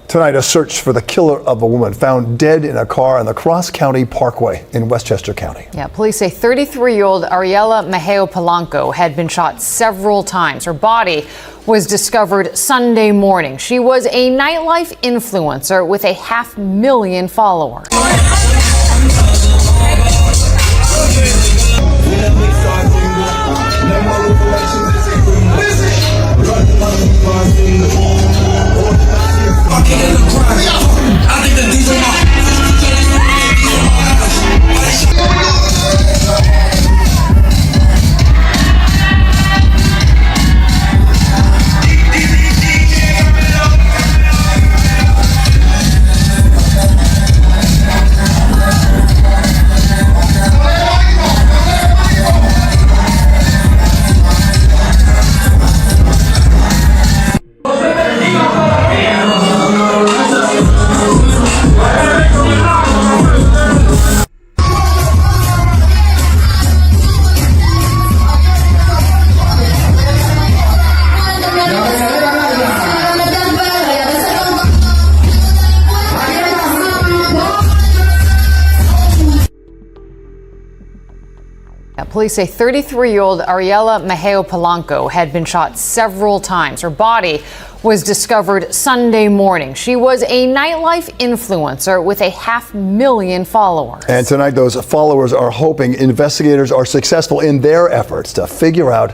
Tonight, a search for the killer of a woman found dead in a car on the Cross County Parkway in Westchester County. Yeah, police say 33-year-old Ariela Mejia Polanco had been shot several times. Her body was discovered Sunday morning. She was a nightlife influencer with 500,000 followers. Police say 33-year-old Ariela Mejia Polanco had been shot several times. Her body was discovered Sunday morning. She was a nightlife influencer with 500,000 followers. And tonight, those followers are hoping investigators are successful in their efforts to figure out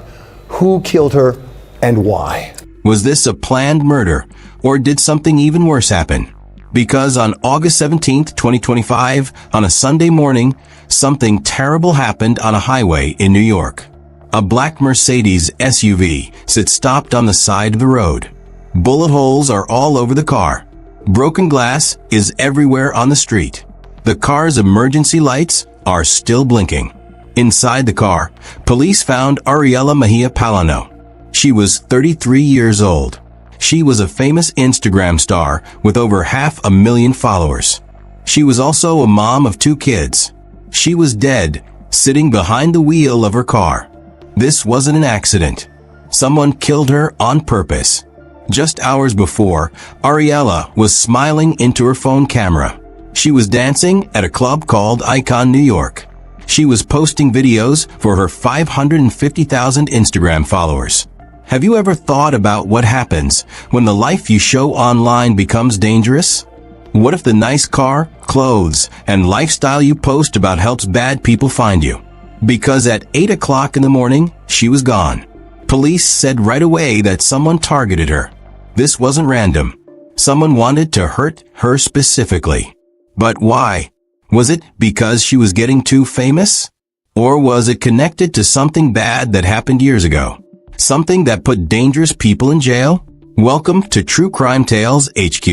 who killed her and why. Was this a planned murder, or did something even worse happen? Because on August 17th, 2025, on a Sunday morning, something terrible happened on a highway in New York. A black Mercedes SUV sits stopped on the side of the road. Bullet holes are all over the car. Broken glass is everywhere on the street. The car's emergency lights are still blinking. Inside the car, police found Ariela Mejia Polanco. She was 33 years old. She was a famous Instagram star with over 500,000 followers. She was also a mom of 2 kids. She was dead, sitting behind the wheel of her car. This wasn't an accident. Someone killed her on purpose. Just hours before, Ariela was smiling into her phone camera. She was dancing at a club called Icon New York. She was posting videos for her 550,000 Instagram followers. Have you ever thought about what happens when the life you show online becomes dangerous? What if the nice car, clothes, and lifestyle you post about helps bad people find you? Because at 8 o'clock in the morning, she was gone. Police said right away that someone targeted her. This wasn't random. Someone wanted to hurt her specifically. But why? Was it because she was getting too famous? Or was it connected to something bad that happened years ago? Something that put dangerous people in jail? Welcome to True Crime Tales HQ.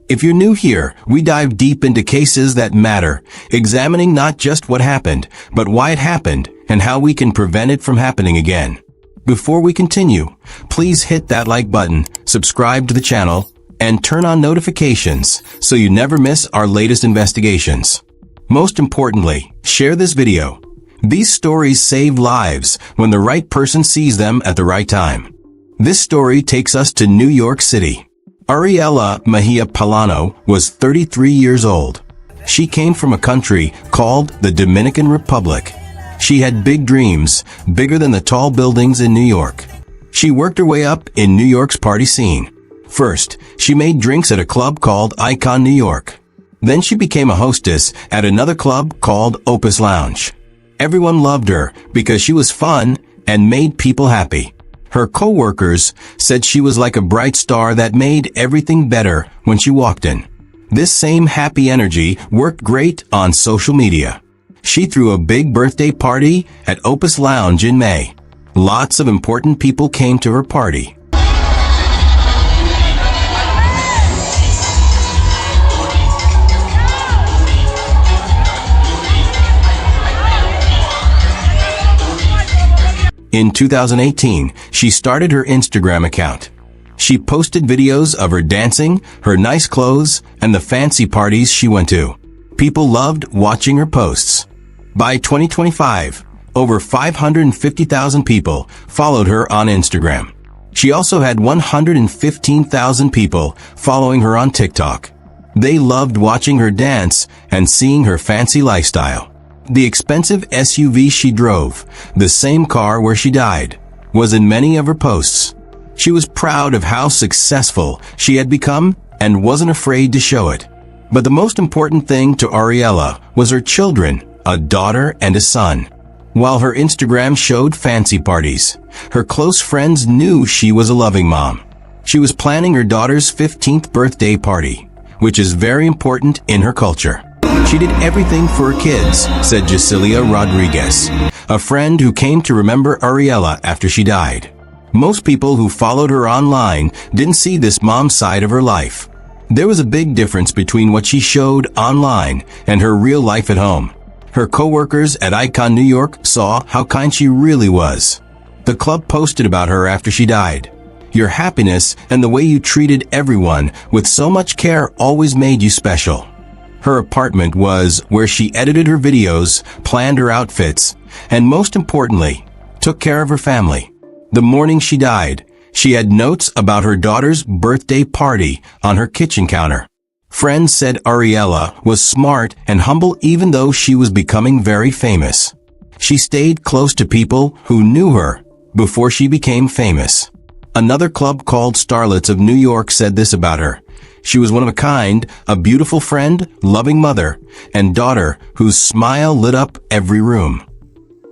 If you're new here, we dive deep into cases that matter, examining not just what happened, but why it happened and how we can prevent it from happening again. Before we continue, please hit that like button, subscribe to the channel, and turn on notifications so you never miss our latest investigations. Most importantly, share this video. These stories save lives when the right person sees them at the right time. This story takes us to New York City. Ariela Mejia Polanco was 33 years old. She came from a country called the Dominican Republic. She had big dreams, bigger than the tall buildings in New York. She worked her way up in New York's party scene. First, she made drinks at a club called Icon New York. Then she became a hostess at another club called Opus Lounge. Everyone loved her because she was fun and made people happy. Her co-workers said she was like a bright star that made everything better when she walked in. This same happy energy worked great on social media. She threw a big birthday party at Opus Lounge in May. Lots of important people came to her party. In 2018, she started her Instagram account. She posted videos of her dancing, her nice clothes, and the fancy parties she went to. People loved watching her posts. By 2025, over 550,000 people followed her on Instagram. She also had 115,000 people following her on TikTok. They loved watching her dance and seeing her fancy lifestyle. The expensive SUV she drove, the same car where she died, was in many of her posts. She was proud of how successful she had become and wasn't afraid to show it. But the most important thing to Ariella was her children, a daughter and a son. While her Instagram showed fancy parties, her close friends knew she was a loving mom. She was planning her daughter's 15th birthday party, which is very important in her culture. She did everything for her kids, said Jacilia Rodriguez, a friend who came to remember Ariella after she died. Most people who followed her online didn't see this mom side of her life. There was a big difference between what she showed online and her real life at home. Her co-workers at Icon New York saw how kind she really was. The club posted about her after she died. Your happiness and the way you treated everyone with so much care always made you special. Her apartment was where she edited her videos, planned her outfits, and most importantly, took care of her family. The morning she died, she had notes about her daughter's birthday party on her kitchen counter. Friends said Ariella was smart and humble even though she was becoming very famous. She stayed close to people who knew her before she became famous. Another club called Starlets of New York said this about her. She was one of a kind, a beautiful friend, loving mother, and daughter whose smile lit up every room.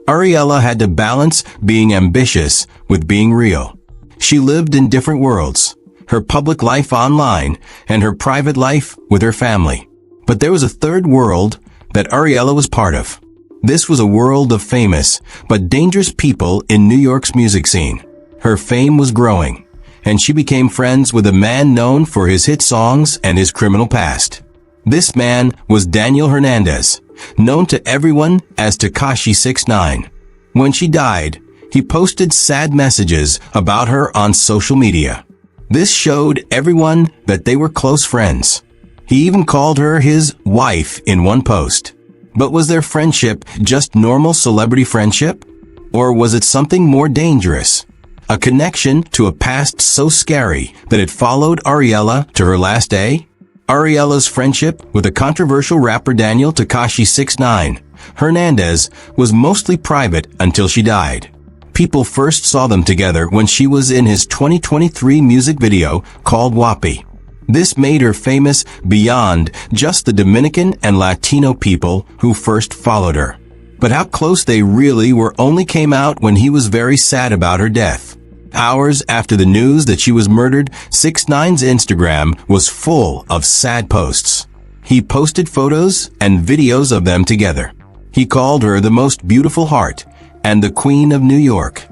Ariella had to balance being ambitious with being real. She lived in different worlds, her public life online and her private life with her family. But there was a third world that Ariella was part of. This was a world of famous but dangerous people in New York's music scene. Her fame was growing, and she became friends with a man known for his hit songs and his criminal past. This man was Daniel Hernandez, known to everyone as Tekashi 6ix9ine. When she died, he posted sad messages about her on social media. This showed everyone that they were close friends. He even called her his wife in one post. But was their friendship just normal celebrity friendship? Or was it something more dangerous? A connection to a past so scary that it followed Ariella to her last day? Ariella's friendship with the controversial rapper Daniel Tekashi 6ix9ine Hernandez was mostly private until she died. People first saw them together when she was in his 2023 music video called WAPI. This made her famous beyond just the Dominican and Latino people who first followed her. But how close they really were only came out when he was very sad about her death. Hours after the news that she was murdered, 6ix9ine's Instagram was full of sad posts. He posted photos and videos of them together. He called her the most beautiful heart and the Queen of New York.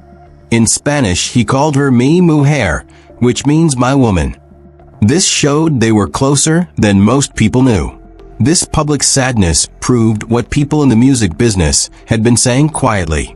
In Spanish, he called her Mi Mujer, which means my woman. This showed they were closer than most people knew. This public sadness proved what people in the music business had been saying quietly.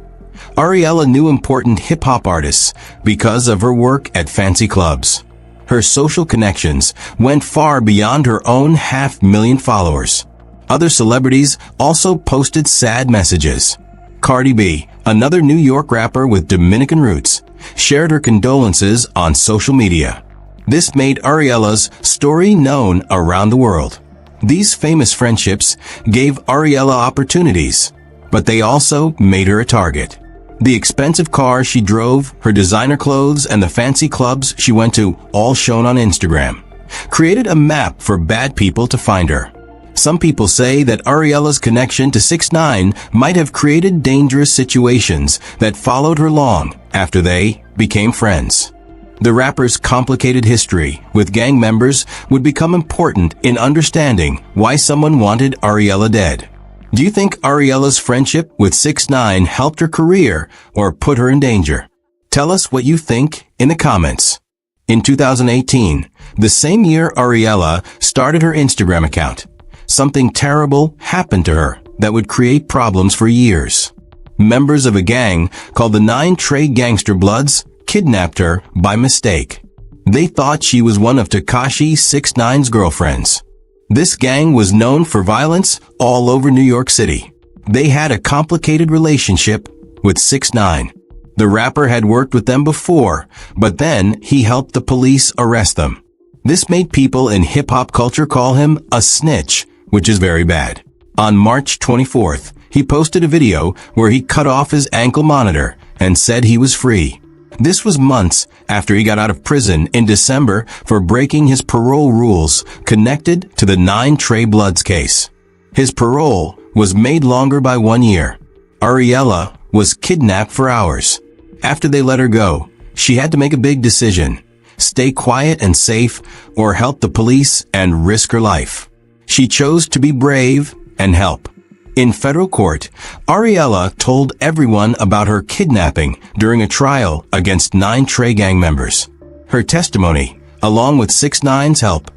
Ariella knew important hip-hop artists because of her work at fancy clubs. Her social connections went far beyond her own 500,000 followers. Other celebrities also posted sad messages. Cardi B, another New York rapper with Dominican roots, shared her condolences on social media. This made Ariella's story known around the world. These famous friendships gave Ariella opportunities, but they also made her a target. The expensive car she drove, her designer clothes, and the fancy clubs she went to, all shown on Instagram, created a map for bad people to find her. Some people say that Ariella's connection to 6ix9ine might have created dangerous situations that followed her long after they became friends. The rapper's complicated history with gang members would become important in understanding why someone wanted Ariella dead. Do you think Ariella's friendship with 6ix9ine helped her career or put her in danger? Tell us what you think in the comments. In 2018, the same year Ariella started her Instagram account, something terrible happened to her that would create problems for years. Members of a gang called the 9 Trey Gangster Bloods kidnapped her by mistake. They thought she was one of Tekashi 6ix9ine's girlfriends. This gang was known for violence all over New York City. They had a complicated relationship with 6ix9ine. The rapper had worked with them before, but then he helped the police arrest them. This made people in hip-hop culture call him a snitch, which is very bad. On March 24th, he posted a video where he cut off his ankle monitor and said he was free. This was months after he got out of prison in December for breaking his parole rules connected to the 9 Trey Bloods case. His parole was made longer by 1 year. Ariella was kidnapped for hours. After they let her go, she had to make a big decision: stay quiet and safe or help the police and risk her life. She chose to be brave and help. In federal court, Ariella told everyone about her kidnapping during a trial against 9 Trey gang members. Her testimony, along with 6ix9ine's help,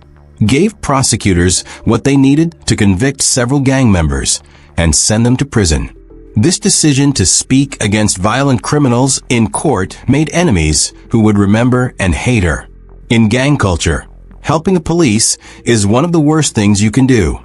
gave prosecutors what they needed to convict several gang members and send them to prison. This decision to speak against violent criminals in court made enemies who would remember and hate her. In gang culture, helping the police is one of the worst things you can do.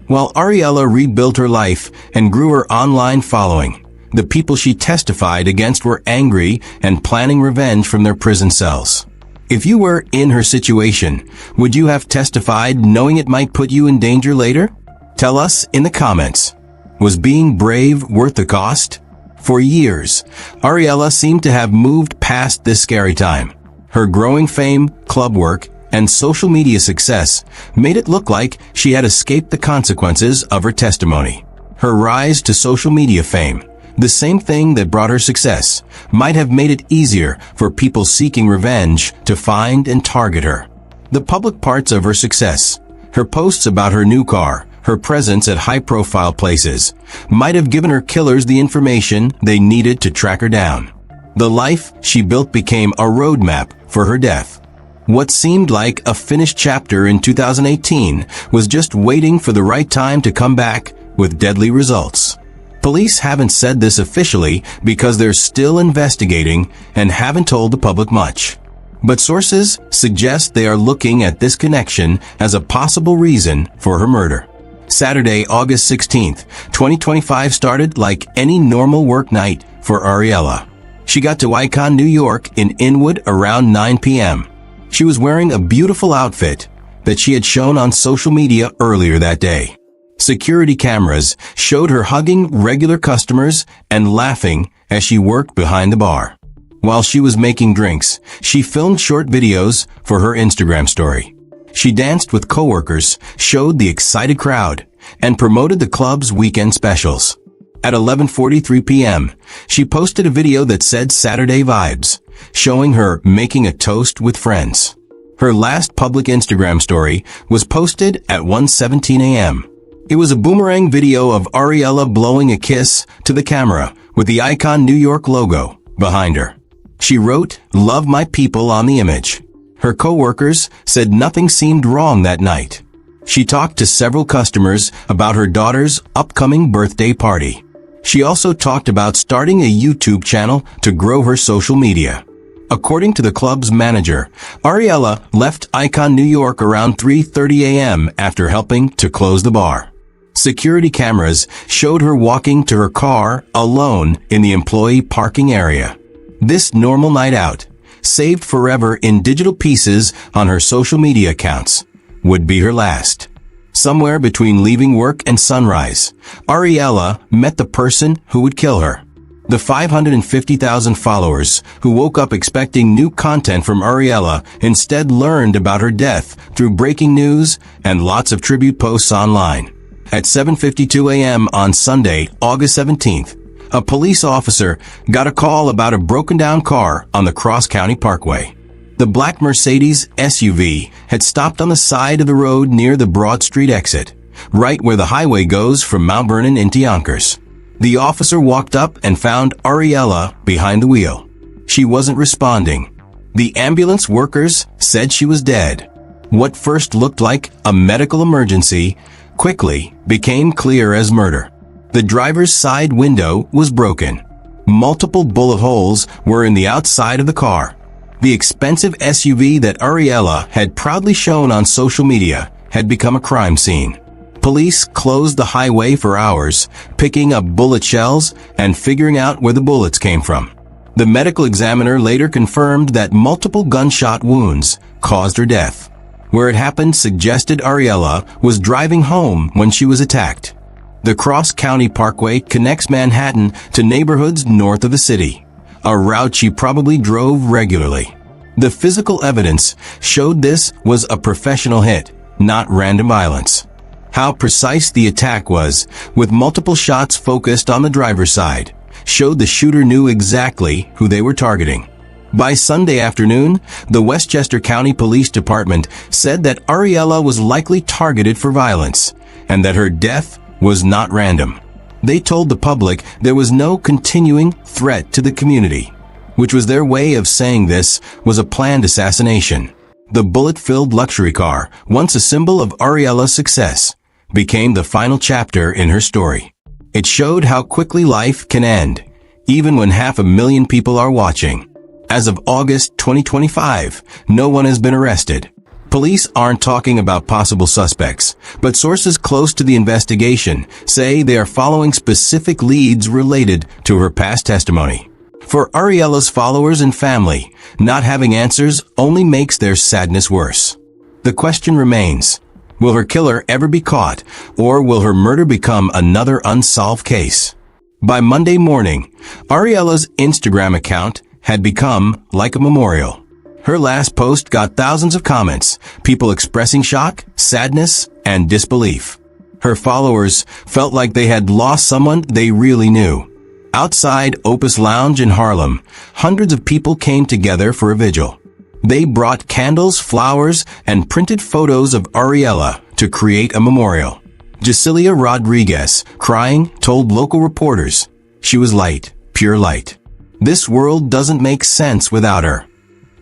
While Ariella rebuilt her life and grew her online following, the people she testified against were angry and planning revenge from their prison cells. If you were in her situation, would you have testified knowing it might put you in danger later? Tell us in the comments. Was being brave worth the cost? For years, Ariella seemed to have moved past this scary time. Her growing fame, club work, and social media success made it look like she had escaped the consequences of her testimony. Her rise to social media fame, the same thing that brought her success, might have made it easier for people seeking revenge to find and target her. The public parts of her success, her posts about her new car, her presence at high-profile places, might have given her killers the information they needed to track her down. The life she built became a roadmap for her death. What seemed like a finished chapter in 2018 was just waiting for the right time to come back with deadly results. Police haven't said this officially because they're still investigating and haven't told the public much. But sources suggest they are looking at this connection as a possible reason for her murder. Saturday, August 16th, 2025 started like any normal work night for Ariella. She got to Icon, New York in Inwood around 9 p.m. She was wearing a beautiful outfit that she had shown on social media earlier that day. Security cameras showed her hugging regular customers and laughing as she worked behind the bar. While she was making drinks, she filmed short videos for her Instagram story. She danced with coworkers, showed the excited crowd, and promoted the club's weekend specials. At 11:43 p.m., she posted a video that said Saturday Vibes, showing her making a toast with friends. Her last public Instagram story was posted at 1:17 a.m. It was a boomerang video of Ariella blowing a kiss to the camera with the Icon New York logo behind her. She wrote, "Love my people" on the image. Her coworkers said nothing seemed wrong that night. She talked to several customers about her daughter's upcoming birthday party. She also talked about starting a YouTube channel to grow her social media. According to the club's manager, Ariella left Icon New York around 3:30 a.m. after helping to close the bar. Security cameras showed her walking to her car alone in the employee parking area. This normal night out, saved forever in digital pieces on her social media accounts, would be her last. Somewhere between leaving work and sunrise, Ariella met the person who would kill her. The 550,000 followers who woke up expecting new content from Ariella instead learned about her death through breaking news and lots of tribute posts online. At 7:52 a.m. on Sunday, August 17th, a police officer got a call about a broken-down car on the Cross County Parkway. The black Mercedes SUV had stopped on the side of the road near the Broad Street exit, right where the highway goes from Mount Vernon into Yonkers. The officer walked up and found Ariella behind the wheel. She wasn't responding. The ambulance workers said she was dead. What first looked like a medical emergency quickly became clear as murder. The driver's side window was broken. Multiple bullet holes were in the outside of the car. The expensive SUV that Ariella had proudly shown on social media had become a crime scene. Police closed the highway for hours, picking up bullet shells and figuring out where the bullets came from. The medical examiner later confirmed that multiple gunshot wounds caused her death. Where it happened suggested Ariella was driving home when she was attacked. The Cross County Parkway connects Manhattan to neighborhoods north of the city, a route she probably drove regularly. The physical evidence showed this was a professional hit, not random violence. How precise the attack was, with multiple shots focused on the driver's side, showed the shooter knew exactly who they were targeting. By Sunday afternoon, the Westchester County Police Department said that Ariella was likely targeted for violence, and that her death was not random. They told the public there was no continuing threat to the community, which was their way of saying this was a planned assassination. The bullet-filled luxury car, once a symbol of Ariella's success, became the final chapter in her story. It showed how quickly life can end, even when 500,000 people are watching. As of August 2025, no one has been arrested. Police aren't talking about possible suspects, but sources close to the investigation say they are following specific leads related to her past testimony. For Ariella's followers and family, not having answers only makes their sadness worse. The question remains, will her killer ever be caught, or will her murder become another unsolved case? By Monday morning, Ariella's Instagram account had become like a memorial. Her last post got thousands of comments, people expressing shock, sadness, and disbelief. Her followers felt like they had lost someone they really knew. Outside Opus Lounge in Harlem, hundreds of people came together for a vigil. They brought candles, flowers, and printed photos of Ariella to create a memorial. Jacilia Rodriguez, crying, told local reporters, "She was light, pure light. This world doesn't make sense without her."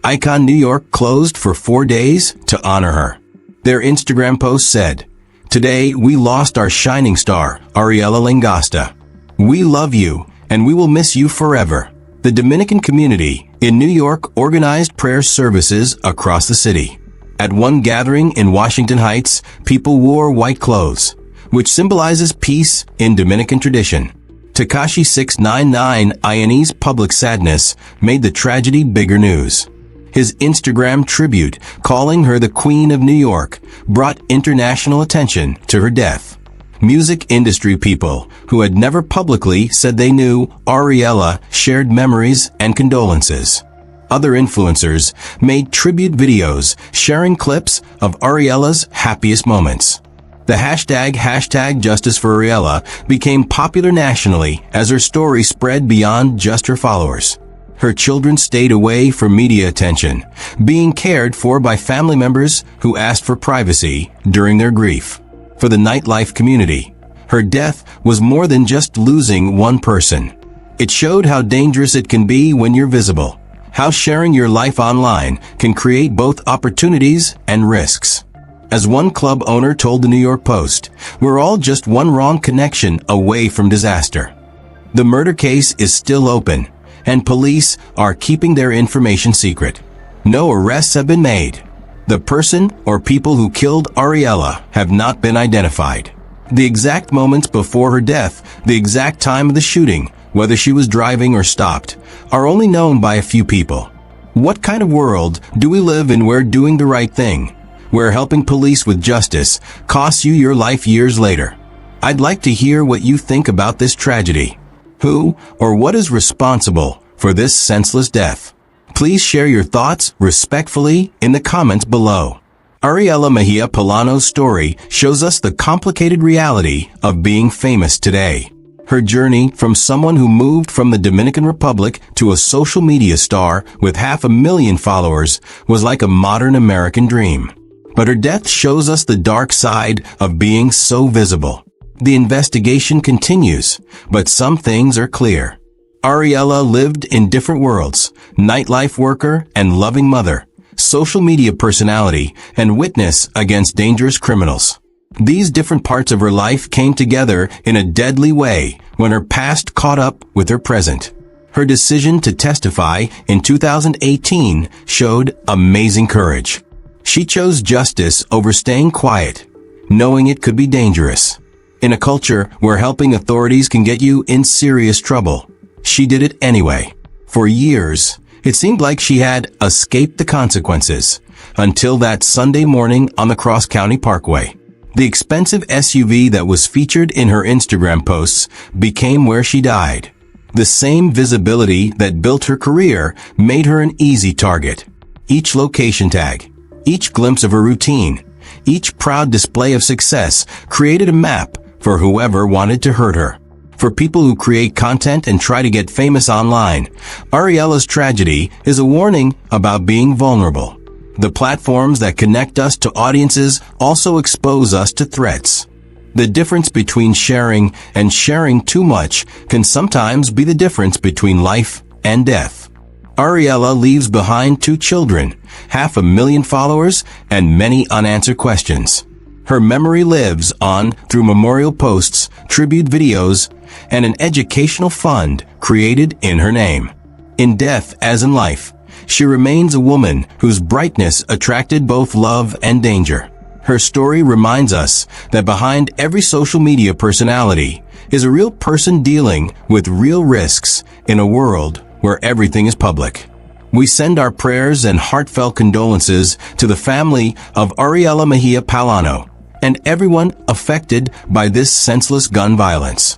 Icon New York closed for 4 days to honor her. Their Instagram post said, "Today we lost our shining star, Ariella Langasta. We love you, and we will miss you forever." The Dominican community in New York organized prayer services across the city. At one gathering in Washington Heights, people wore white clothes, which symbolizes peace in Dominican tradition. Tekashi 699 INE's public sadness made the tragedy bigger news. His Instagram tribute, calling her the Queen of New York, brought international attention to her death. Music industry people who had never publicly said they knew Ariella shared memories and condolences. Other influencers made tribute videos sharing clips of Ariella's happiest moments. The hashtag Justice for Ariella became popular nationally as her story spread beyond just her followers. Her children stayed away from media attention, being cared for by family members who asked for privacy during their grief. For the Nightlife community, her death was more than just losing one person. It showed how dangerous it can be when you're visible, how sharing your life online can create both opportunities and risks. As one club owner told the New York Post, "We're all just one wrong connection away from disaster." The murder case is still open, and police are keeping their information secret. No arrests have been made. The person or people who killed Ariella have not been identified. The exact moments before her death, the exact time of the shooting, whether she was driving or stopped, are only known by a few people. What kind of world do we live in where doing the right thing, where helping police with justice, costs you your life years later? I'd like to hear what you think about this tragedy. Who or what is responsible for this senseless death? Please share your thoughts respectfully in the comments below. Ariella Mejia Polano's story shows us the complicated reality of being famous today. Her journey from someone who moved from the Dominican Republic to a social media star with 500,000 followers was like a modern American dream. But her death shows us the dark side of being so visible. The investigation continues, but some things are clear. Ariella lived in different worlds: nightlife worker and loving mother, social media personality, and witness against dangerous criminals. These different parts of her life came together in a deadly way when her past caught up with her present. Her decision to testify in 2018 showed amazing courage. She chose justice over staying quiet, knowing it could be dangerous. In a culture where helping authorities can get you in serious trouble, she did it anyway. For years, it seemed like she had escaped the consequences, until that Sunday morning on the Cross County Parkway. The expensive SUV that was featured in her Instagram posts became where she died. The same visibility that built her career made her an easy target. Each location tag, each glimpse of her routine, each proud display of success created a map for whoever wanted to hurt her. For people who create content and try to get famous online, Ariella's tragedy is a warning about being vulnerable. The platforms that connect us to audiences also expose us to threats. The difference between sharing and sharing too much can sometimes be the difference between life and death. Ariella leaves behind 2 children, 500,000 followers, and many unanswered questions. Her memory lives on through memorial posts, tribute videos, and an educational fund created in her name. In death as in life, she remains a woman whose brightness attracted both love and danger. Her story reminds us that behind every social media personality is a real person dealing with real risks in a world where everything is public. We send our prayers and heartfelt condolences to the family of Ariella Mejia Palano and everyone affected by this senseless gun violence.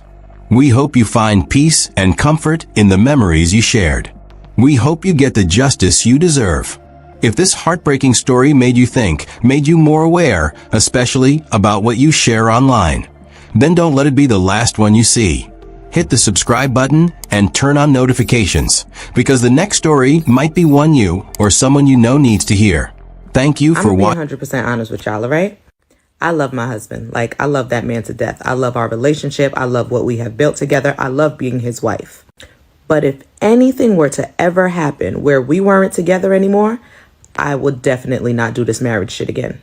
We hope you find peace and comfort in the memories you shared. We hope you get the justice you deserve. If this heartbreaking story made you think, made you more aware, especially about what you share online, then don't let it be the last one you see. Hit the subscribe button and turn on notifications, because the next story might be one you or someone you know needs to hear. Thank you for watching. I'm 100% honest with y'all, all right? I love my husband. I love that man to death. I love our relationship. I love what we have built together. I love being his wife. But if anything were to ever happen where we weren't together anymore, I would definitely not do this marriage shit again.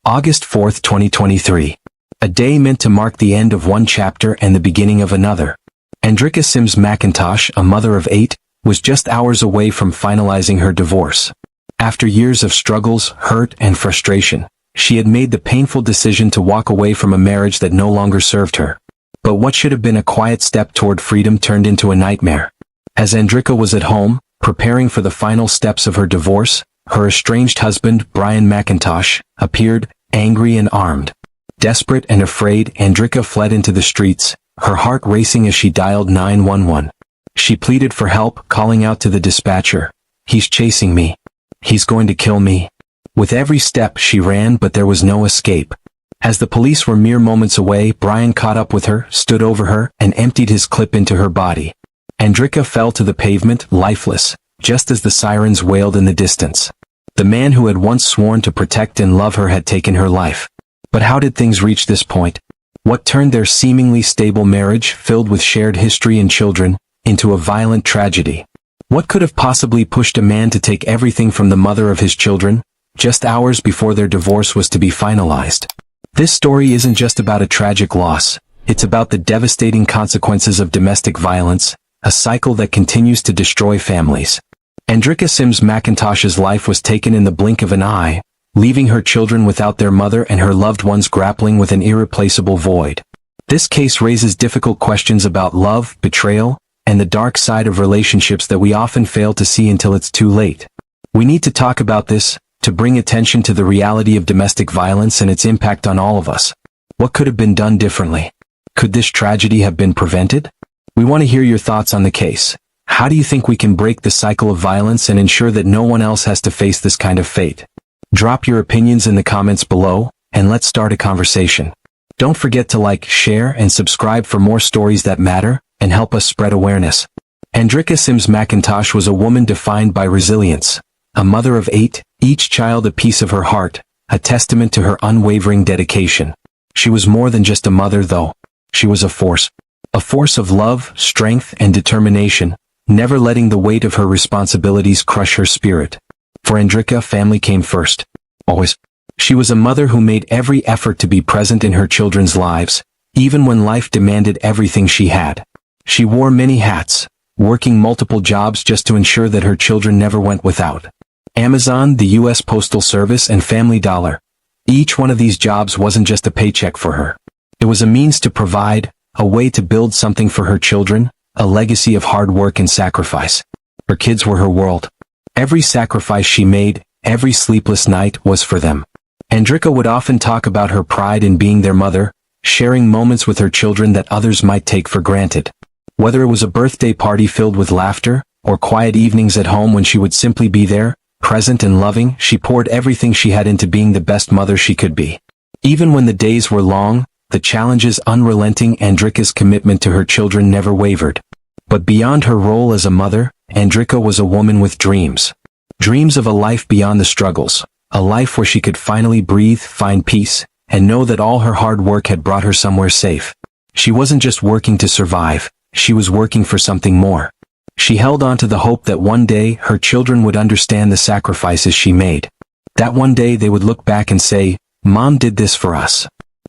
August 4th, 2023. A day meant to mark the end of one chapter and the beginning of another. Andrika Sims McIntosh, a mother of 8, was just hours away from finalizing her divorce. After years of struggles, hurt, and frustration, she had made the painful decision to walk away from a marriage that no longer served her. But what should have been a quiet step toward freedom turned into a nightmare. As Andrika was at home, preparing for the final steps of her divorce, her estranged husband, Brian McIntosh, appeared, angry and armed. Desperate and afraid, Andrika fled into the streets, her heart racing as she dialed 911. She pleaded for help, calling out to the dispatcher, "He's chasing me. He's going to kill me." With every step she ran, but there was no escape. As the police were mere moments away, Brian caught up with her, stood over her, and emptied his clip into her body. Andrika fell to the pavement, lifeless, just as the sirens wailed in the distance. The man who had once sworn to protect and love her had taken her life. But how did things reach this point? What turned their seemingly stable marriage, filled with shared history and children, into a violent tragedy? What could have possibly pushed a man to take everything from the mother of his children, just hours before their divorce was to be finalized? This story isn't just about a tragic loss. It's about the devastating consequences of domestic violence, a cycle that continues to destroy families. Andrika Sims McIntosh's life was taken in the blink of an eye, leaving her children without their mother and her loved ones grappling with an irreplaceable void. This case raises difficult questions about love, betrayal, and the dark side of relationships that we often fail to see until it's too late. We need to talk about this, to bring attention to the reality of domestic violence and its impact on all of us. What could have been done differently? Could this tragedy have been prevented? We want to hear your thoughts on the case. How do you think we can break the cycle of violence and ensure that no one else has to face this kind of fate? Drop your opinions in the comments below, and let's start a conversation. Don't forget to like, share, and subscribe for more stories that matter, and help us spread awareness. Andrika Sims McIntosh was a woman defined by resilience. A mother of 8, each child a piece of her heart, a testament to her unwavering dedication. She was more than just a mother though. She was a force. A force of love, strength, and determination, never letting the weight of her responsibilities crush her spirit. For Andrika, family came first. Always. She was a mother who made every effort to be present in her children's lives, even when life demanded everything she had. She wore many hats, working multiple jobs just to ensure that her children never went without. Amazon, the U.S. Postal Service, and Family Dollar. Each one of these jobs wasn't just a paycheck for her. It was a means to provide, a way to build something for her children, a legacy of hard work and sacrifice. Her kids were her world. Every sacrifice she made, every sleepless night was for them. Andrika would often talk about her pride in being their mother, sharing moments with her children that others might take for granted. Whether it was a birthday party filled with laughter, or quiet evenings at home when she would simply be there, present and loving, she poured everything she had into being the best mother she could be. Even when the days were long, the challenges unrelenting, Andrika's commitment to her children never wavered. But beyond her role as a mother, Andrika was a woman with dreams. Dreams of a life beyond the struggles, a life where she could finally breathe, find peace, and know that all her hard work had brought her somewhere safe. She wasn't just working to survive, she was working for something more. She held on to the hope that one day her children would understand the sacrifices she made. That one day they would look back and say, "Mom did this for us."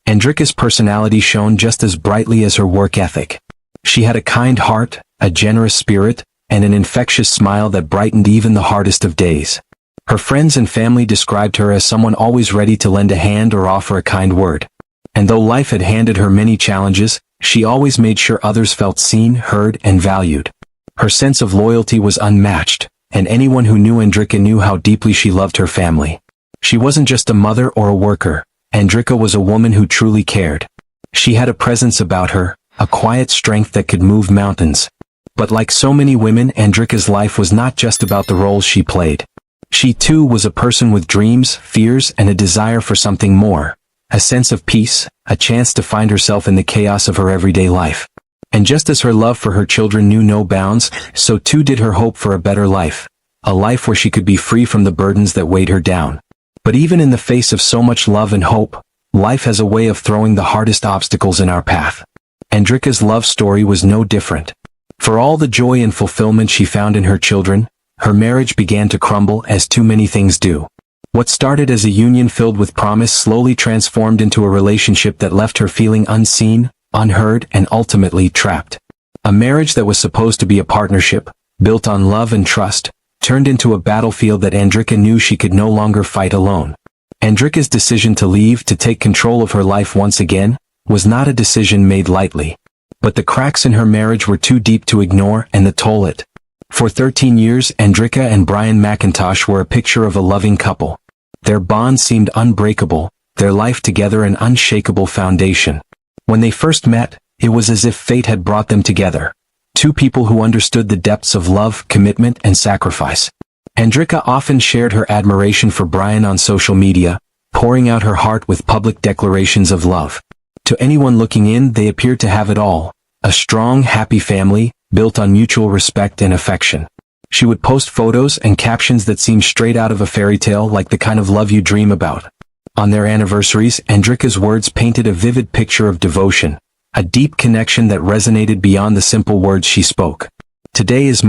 Andrika's personality shone just as brightly as her work ethic. She had a kind heart, a generous spirit, and an infectious smile that brightened even the hardest of days. Her friends and family described her as someone always ready to lend a hand or offer a kind word. And though life had handed her many challenges, she always made sure others felt seen, heard, and valued. Her sense of loyalty was unmatched, and anyone who knew Andrika knew how deeply she loved her family. She wasn't just a mother or a worker. Andrika was a woman who truly cared. She had a presence about her, a quiet strength that could move mountains. But like so many women, Andrika's life was not just about the roles she played. She too was a person with dreams, fears, and a desire for something more. A sense of peace, a chance to find herself in the chaos of her everyday life. And just as her love for her children knew no bounds, so too did her hope for a better life. A life where she could be free from the burdens that weighed her down. But even in the face of so much love and hope, life has a way of throwing the hardest obstacles in our path. Andrika's love story was no different. For all the joy and fulfillment she found in her children, her marriage began to crumble, as too many things do. What started as a union filled with promise slowly transformed into a relationship that left her feeling unseen, unheard, and ultimately trapped. A marriage that was supposed to be a partnership, built on love and trust, turned into a battlefield that Andrika knew she could no longer fight alone. Andrika's decision to leave, to take control of her life once again, was not a decision made lightly. But the cracks in her marriage were too deep to ignore, and the toll it. For 13 years, Andrika and Brian McIntosh were a picture of a loving couple. Their bond seemed unbreakable, their life together an unshakable foundation. When they first met, it was as if fate had brought them together. Two people who understood the depths of love, commitment, and sacrifice. Andrika often shared her admiration for Brian on social media, pouring out her heart with public declarations of love. To anyone looking in, they appeared to have it all. A strong, happy family, built on mutual respect and affection. She would post photos and captions that seemed straight out of a fairy tale, like the kind of love you dream about. On their anniversaries, Andrika's words painted a vivid picture of devotion, a deep connection that resonated beyond the simple words she spoke. Today is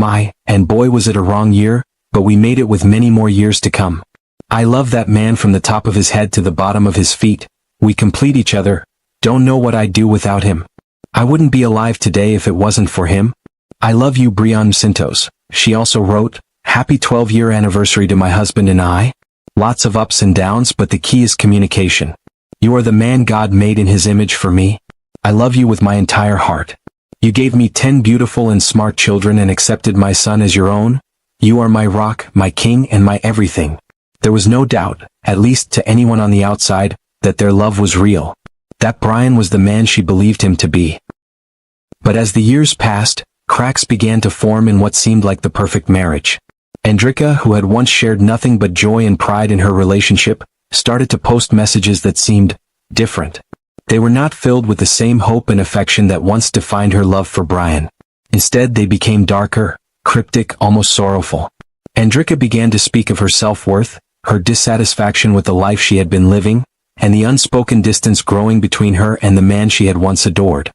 and boy was it a wrong year, but we made it with many more years to come. I love that man from the top of his head to the bottom of his feet. We complete each other. Don't know what I'd do without him. I wouldn't be alive today if it wasn't for him. I love you, Brian Santos. She also wrote, "Happy 12-year anniversary to my husband and I. Lots of ups and downs, but the key is communication. You are the man God made in his image for me. I love you with my entire heart. You gave me 10 beautiful and smart children and accepted my son as your own. You are my rock, my king, and my everything." There was no doubt, at least to anyone on the outside, that their love was real. That Brian was the man she believed him to be. But as the years passed, cracks began to form in what seemed like the perfect marriage. Andrika, who had once shared nothing but joy and pride in her relationship, started to post messages that seemed different. They were not filled with the same hope and affection that once defined her love for Brian. Instead, they became darker, cryptic, almost sorrowful. Andrika began to speak of her self-worth, her dissatisfaction with the life she had been living, and the unspoken distance growing between her and the man she had once adored.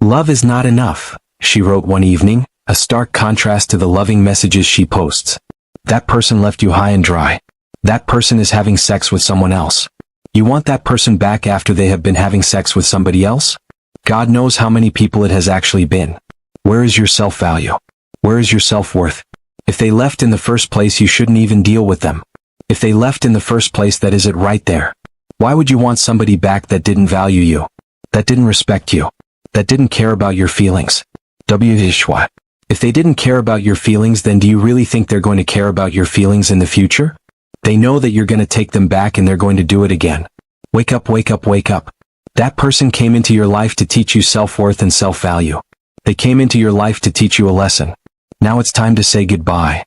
Love is not enough, she wrote one evening, a stark contrast to the loving messages she posts. That person left you high and dry. That person is having sex with someone else. You want that person back after they have been having sex with somebody else? God knows how many people it has actually been. Where is your self-value? Where is your self-worth? If they left in the first place, you shouldn't even deal with them. If they left in the first place, that is it right there. Why would you want somebody back that didn't value you? That didn't respect you? That didn't care about your feelings? If they didn't care about your feelings, then do you really think they're going to care about your feelings in the future? They know that you're going to take them back and they're going to do it again. Wake up, wake up, wake up. That person came into your life to teach you self-worth and self-value. They came into your life to teach you a lesson. Now it's time to say goodbye.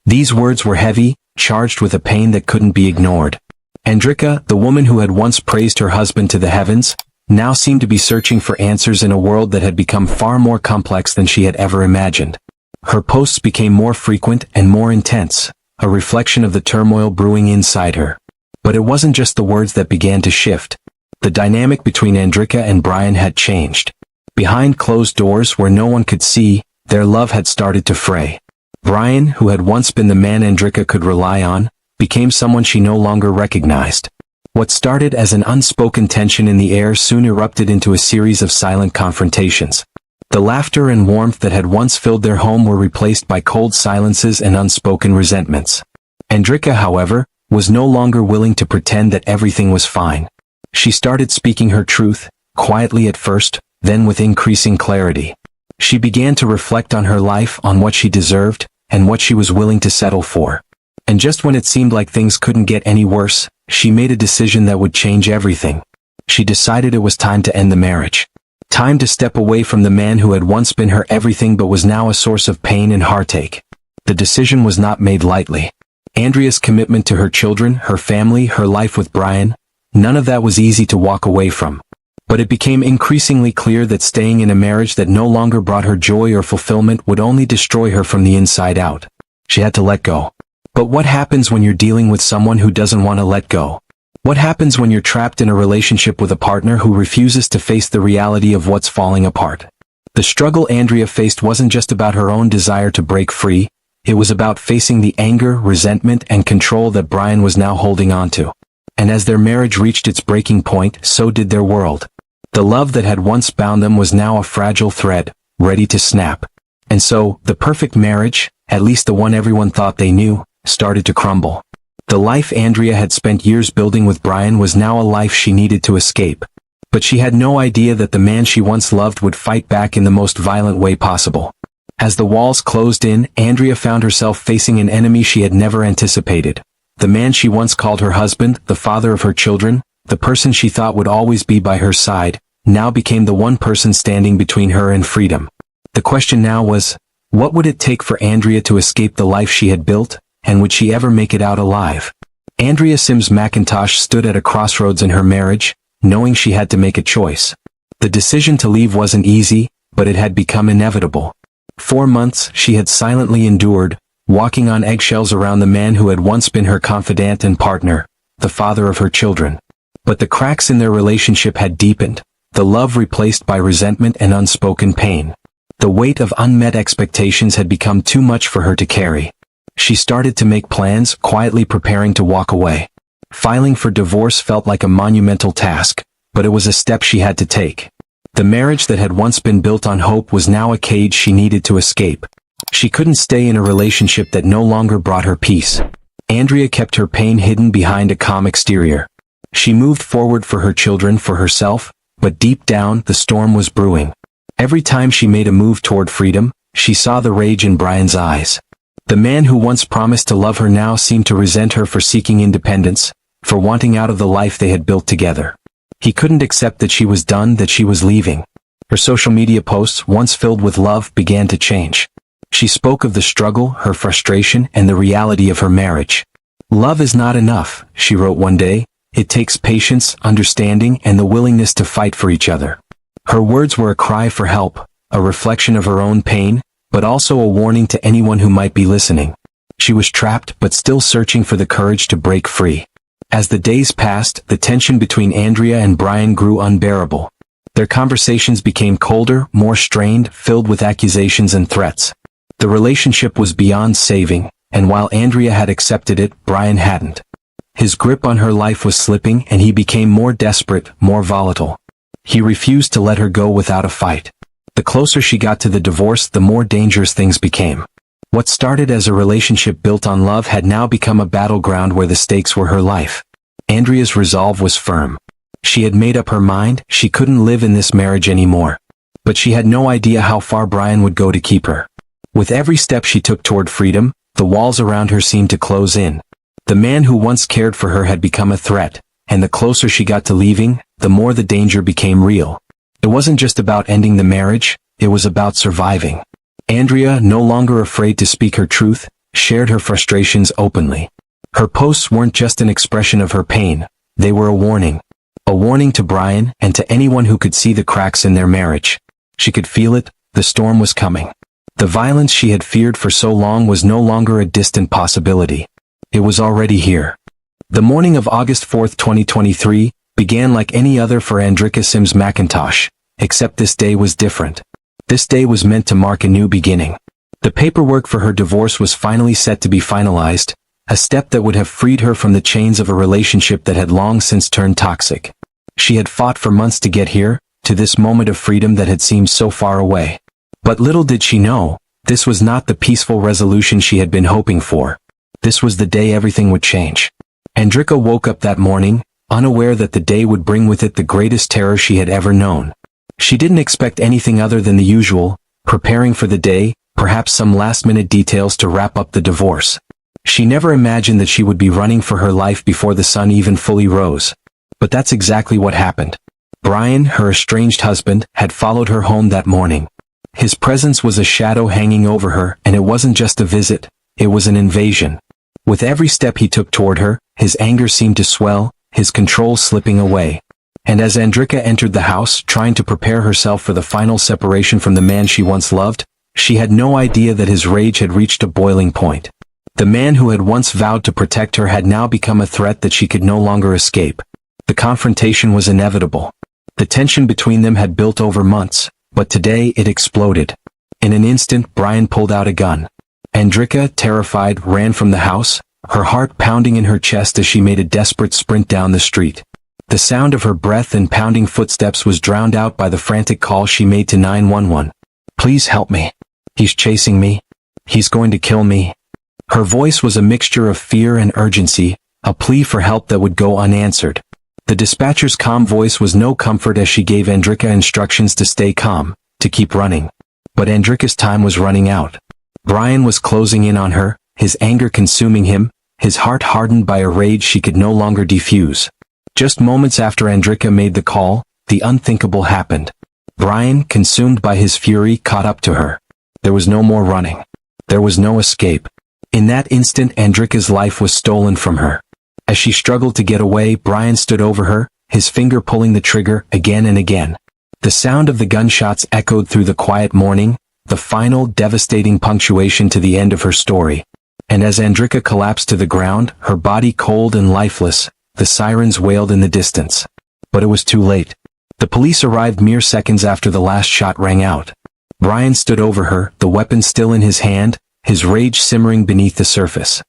These words were heavy, charged with a pain that couldn't be ignored. Andrika, the woman who had once praised her husband to the heavens, now seemed to be searching for answers in a world that had become far more complex than she had ever imagined. Her posts became more frequent and more intense, a reflection of the turmoil brewing inside her. But it wasn't just the words that began to shift. The dynamic between Andrika and Brian had changed. Behind closed doors where no one could see, their love had started to fray. Brian, who had once been the man Andrika could rely on, became someone she no longer recognized. What started as an unspoken tension in the air soon erupted into a series of silent confrontations. The laughter and warmth that had once filled their home were replaced by cold silences and unspoken resentments. Andrika, however, was no longer willing to pretend that everything was fine. She started speaking her truth, quietly at first, then with increasing clarity. She began to reflect on her life, on what she deserved, and what she was willing to settle for. And just when it seemed like things couldn't get any worse, she made a decision that would change everything. She decided it was time to end the marriage. Time to step away from the man who had once been her everything but was now a source of pain and heartache. The decision was not made lightly. Andrea's commitment to her children, her family, her life with Brian, none of that was easy to walk away from. But it became increasingly clear that staying in a marriage that no longer brought her joy or fulfillment would only destroy her from the inside out. She had to let go. But what happens when you're dealing with someone who doesn't want to let go? What happens when you're trapped in a relationship with a partner who refuses to face the reality of what's falling apart? The struggle Andrea faced wasn't just about her own desire to break free, it was about facing the anger, resentment, and control that Brian was now holding on to. And as their marriage reached its breaking point, so did their world. The love that had once bound them was now a fragile thread, ready to snap. And so, the perfect marriage, at least the one everyone thought they knew, started to crumble. The life Andrea had spent years building with Brian was now a life she needed to escape. But she had no idea that the man she once loved would fight back in the most violent way possible. As the walls closed in, Andrea found herself facing an enemy she had never anticipated. The man she once called her husband, the father of her children, the person she thought would always be by her side, now became the one person standing between her and freedom. The question now was, what would it take for Andrea to escape the life she had built, and would she ever make it out alive? Andrea Sims McIntosh stood at a crossroads in her marriage, knowing she had to make a choice. The decision to leave wasn't easy, but it had become inevitable. 4 months she had silently endured, walking on eggshells around the man who had once been her confidant and partner, the father of her children. But the cracks in their relationship had deepened, the love replaced by resentment and unspoken pain. The weight of unmet expectations had become too much for her to carry. She started to make plans, quietly preparing to walk away. Filing for divorce felt like a monumental task, but it was a step she had to take. The marriage that had once been built on hope was now a cage she needed to escape. She couldn't stay in a relationship that no longer brought her peace. Andrea kept her pain hidden behind a calm exterior. She moved forward for her children, for herself, but deep down, the storm was brewing. Every time she made a move toward freedom, she saw the rage in Brian's eyes. The man who once promised to love her now seemed to resent her for seeking independence, for wanting out of the life they had built together. He couldn't accept that she was done, that she was leaving. Her social media posts, once filled with love, began to change. She spoke of the struggle, her frustration, and the reality of her marriage. "Love is not enough," she wrote one day. "It takes patience, understanding, and the willingness to fight for each other." Her words were a cry for help, a reflection of her own pain, but also a warning to anyone who might be listening. She was trapped but still searching for the courage to break free. As the days passed, the tension between Andrea and Brian grew unbearable. Their conversations became colder, more strained, filled with accusations and threats. The relationship was beyond saving, and while Andrea had accepted it, Brian hadn't. His grip on her life was slipping, and he became more desperate, more volatile. He refused to let her go without a fight. The closer she got to the divorce, the more dangerous things became. What started as a relationship built on love had now become a battleground where the stakes were her life. Andrea's resolve was firm. She had made up her mind, she couldn't live in this marriage anymore. But she had no idea how far Brian would go to keep her. With every step she took toward freedom, the walls around her seemed to close in. The man who once cared for her had become a threat, and the closer she got to leaving, the more the danger became real. It wasn't just about ending the marriage, it was about surviving. Andrea, no longer afraid to speak her truth, shared her frustrations openly. Her posts weren't just an expression of her pain, they were a warning. A warning to Brian and to anyone who could see the cracks in their marriage. She could feel it, the storm was coming. The violence she had feared for so long was no longer a distant possibility. It was already here. The morning of August 4, 2023, began like any other for Andrea Sims McIntosh, except this day was different. This day was meant to mark a new beginning. The paperwork for her divorce was finally set to be finalized, a step that would have freed her from the chains of a relationship that had long since turned toxic. She had fought for months to get here, to this moment of freedom that had seemed so far away. But little did she know, this was not the peaceful resolution she had been hoping for. This was the day everything would change. Andrea woke up that morning, unaware that the day would bring with it the greatest terror she had ever known. She didn't expect anything other than the usual, preparing for the day, perhaps some last-minute details to wrap up the divorce. She never imagined that she would be running for her life before the sun even fully rose. But that's exactly what happened. Brian, her estranged husband, had followed her home that morning. His presence was a shadow hanging over her, and it wasn't just a visit, it was an invasion. With every step he took toward her, his anger seemed to swell, his control slipping away. And as Andrea entered the house, trying to prepare herself for the final separation from the man she once loved, she had no idea that his rage had reached a boiling point. The man who had once vowed to protect her had now become a threat that she could no longer escape. The confrontation was inevitable. The tension between them had built over months, but today it exploded. In an instant, Brian pulled out a gun. Andrea, terrified, ran from the house, her heart pounding in her chest as she made a desperate sprint down the street. The sound of her breath and pounding footsteps was drowned out by the frantic call she made to 911. "Please help me. He's chasing me. He's going to kill me." Her voice was a mixture of fear and urgency, a plea for help that would go unanswered. The dispatcher's calm voice was no comfort as she gave Andrea instructions to stay calm, to keep running. But Andrea's time was running out. Brian was closing in on her, his anger consuming him, his heart hardened by a rage she could no longer defuse. Just moments after Andrea made the call, the unthinkable happened. Brian, consumed by his fury, caught up to her. There was no more running. There was no escape. In that instant, Andrea's life was stolen from her. As she struggled to get away, Brian stood over her, his finger pulling the trigger again and again. The sound of the gunshots echoed through the quiet morning, the final, devastating punctuation to the end of her story. And as Andrea collapsed to the ground, her body cold and lifeless, the sirens wailed in the distance. But it was too late. The police arrived mere seconds after the last shot rang out. Brian stood over her, the weapon still in his hand, his rage simmering beneath the surface.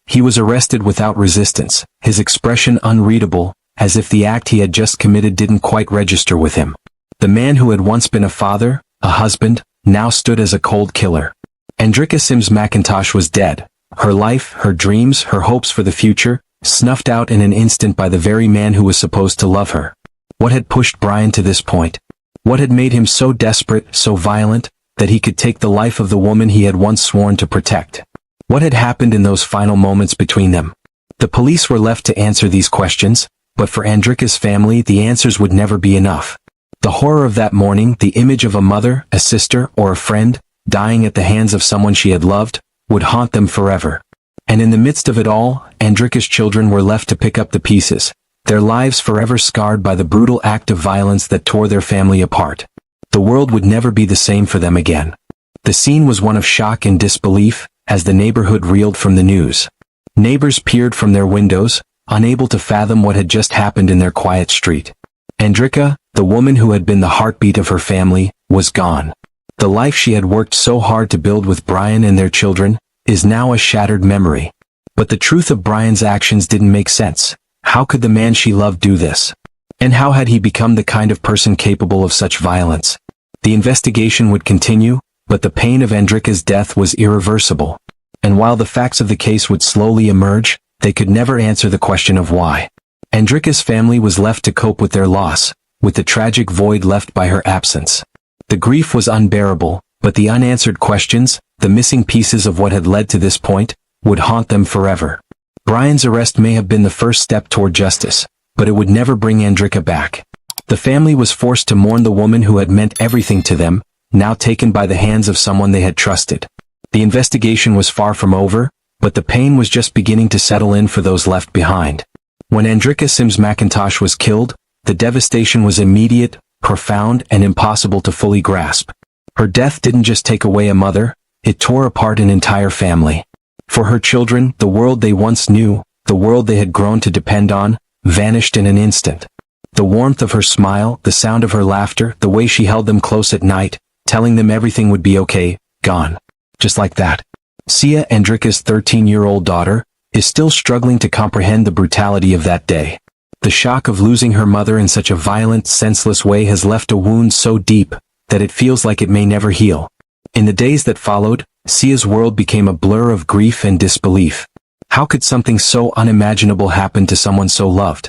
He was arrested without resistance, his expression unreadable, as if the act he had just committed didn't quite register with him. The man who had once been a father, a husband, now stood as a cold killer. Andrea Sims McIntosh was dead. Her life, her dreams, her hopes for the future, snuffed out in an instant by the very man who was supposed to love her. What had pushed Brian to this point? What had made him so desperate, so violent, that he could take the life of the woman he had once sworn to protect? What had happened in those final moments between them? The police were left to answer these questions, but for Andrea's family the answers would never be enough. The horror of that morning, the image of a mother, a sister, or a friend, dying at the hands of someone she had loved, would haunt them forever. And in the midst of it all, Andrea's children were left to pick up the pieces, their lives forever scarred by the brutal act of violence that tore their family apart. The world would never be the same for them again. The scene was one of shock and disbelief, as the neighborhood reeled from the news. Neighbors peered from their windows, unable to fathom what had just happened in their quiet street. Andrika, the woman who had been the heartbeat of her family, was gone. The life she had worked so hard to build with Brian and their children is now a shattered memory. But the truth of Brian's actions didn't make sense. How could the man she loved do this? And how had he become the kind of person capable of such violence? The investigation would continue, but the pain of Andrika's death was irreversible. And while the facts of the case would slowly emerge, they could never answer the question of why. Andrika's family was left to cope with their loss, with the tragic void left by her absence. The grief was unbearable, but the unanswered questions, the missing pieces of what had led to this point, would haunt them forever. Brian's arrest may have been the first step toward justice, but it would never bring Andrika back. The family was forced to mourn the woman who had meant everything to them, now taken by the hands of someone they had trusted. The investigation was far from over, but the pain was just beginning to settle in for those left behind. When Andrika Sims McIntosh was killed, the devastation was immediate, profound, and impossible to fully grasp. Her death didn't just take away a mother, it tore apart an entire family. For her children, the world they once knew, the world they had grown to depend on, vanished in an instant. The warmth of her smile, the sound of her laughter, the way she held them close at night, telling them everything would be okay, gone. Just like that. Sia, Andrika's 13-year-old daughter, is still struggling to comprehend the brutality of that day. The shock of losing her mother in such a violent, senseless way has left a wound so deep that it feels like it may never heal. In the days that followed, Sia's world became a blur of grief and disbelief. How could something so unimaginable happen to someone so loved?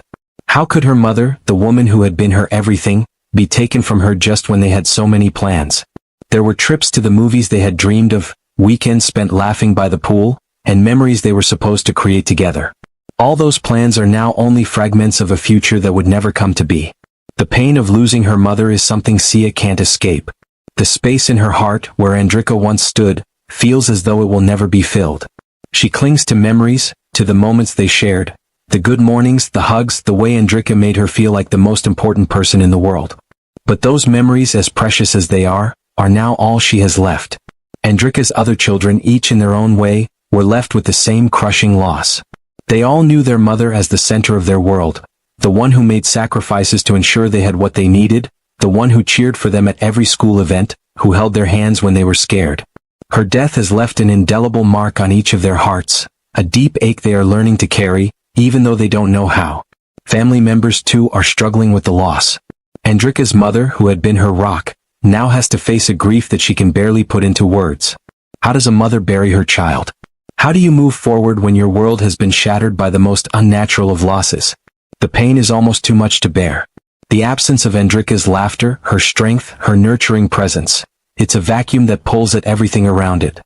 How could her mother, the woman who had been her everything, be taken from her just when they had so many plans? There were trips to the movies they had dreamed of, weekends spent laughing by the pool, and memories they were supposed to create together. All those plans are now only fragments of a future that would never come to be. The pain of losing her mother is something Sia can't escape. The space in her heart, where Andrika once stood, feels as though it will never be filled. She clings to memories, to the moments they shared, the good mornings, the hugs, the way Andrika made her feel like the most important person in the world. But those memories, as precious as they are now all she has left. Andrika's other children, each in their own way, were left with the same crushing loss. They all knew their mother as the center of their world, the one who made sacrifices to ensure they had what they needed, the one who cheered for them at every school event, who held their hands when they were scared. Her death has left an indelible mark on each of their hearts, a deep ache they are learning to carry, even though they don't know how. Family members too are struggling with the loss. Andrika's mother, who had been her rock, now has to face a grief that she can barely put into words. How does a mother bury her child? How do you move forward when your world has been shattered by the most unnatural of losses? The pain is almost too much to bear. The absence of Andrika's laughter, her strength, her nurturing presence. It's a vacuum that pulls at everything around it.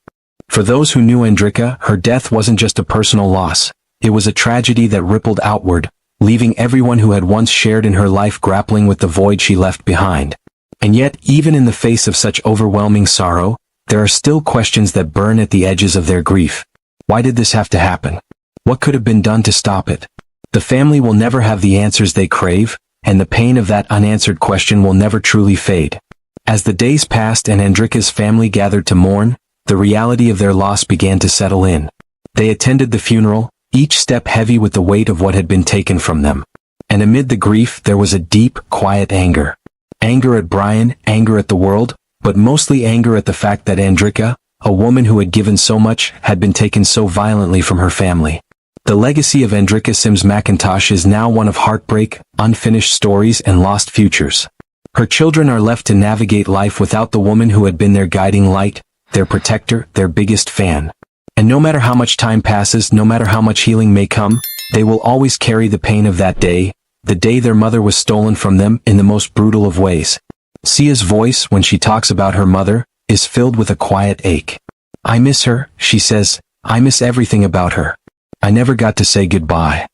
For those who knew Andrika, her death wasn't just a personal loss. It was a tragedy that rippled outward, leaving everyone who had once shared in her life grappling with the void she left behind. And yet, even in the face of such overwhelming sorrow, there are still questions that burn at the edges of their grief. Why did this have to happen? What could have been done to stop it? The family will never have the answers they crave, and the pain of that unanswered question will never truly fade. As the days passed and Andrika's family gathered to mourn, the reality of their loss began to settle in. They attended the funeral, each step heavy with the weight of what had been taken from them. And amid the grief there was a deep, quiet anger. Anger at Brian, anger at the world, but mostly anger at the fact that Andrika, a woman who had given so much, had been taken so violently from her family. The legacy of Andrika Sims McIntosh is now one of heartbreak, unfinished stories, and lost futures. Her children are left to navigate life without the woman who had been their guiding light, their protector, their biggest fan. And no matter how much time passes, no matter how much healing may come, they will always carry the pain of that day, the day their mother was stolen from them in the most brutal of ways. Sia's voice, when she talks about her mother, is filled with a quiet ache. I miss her, she says. I miss everything about her. I never got to say goodbye.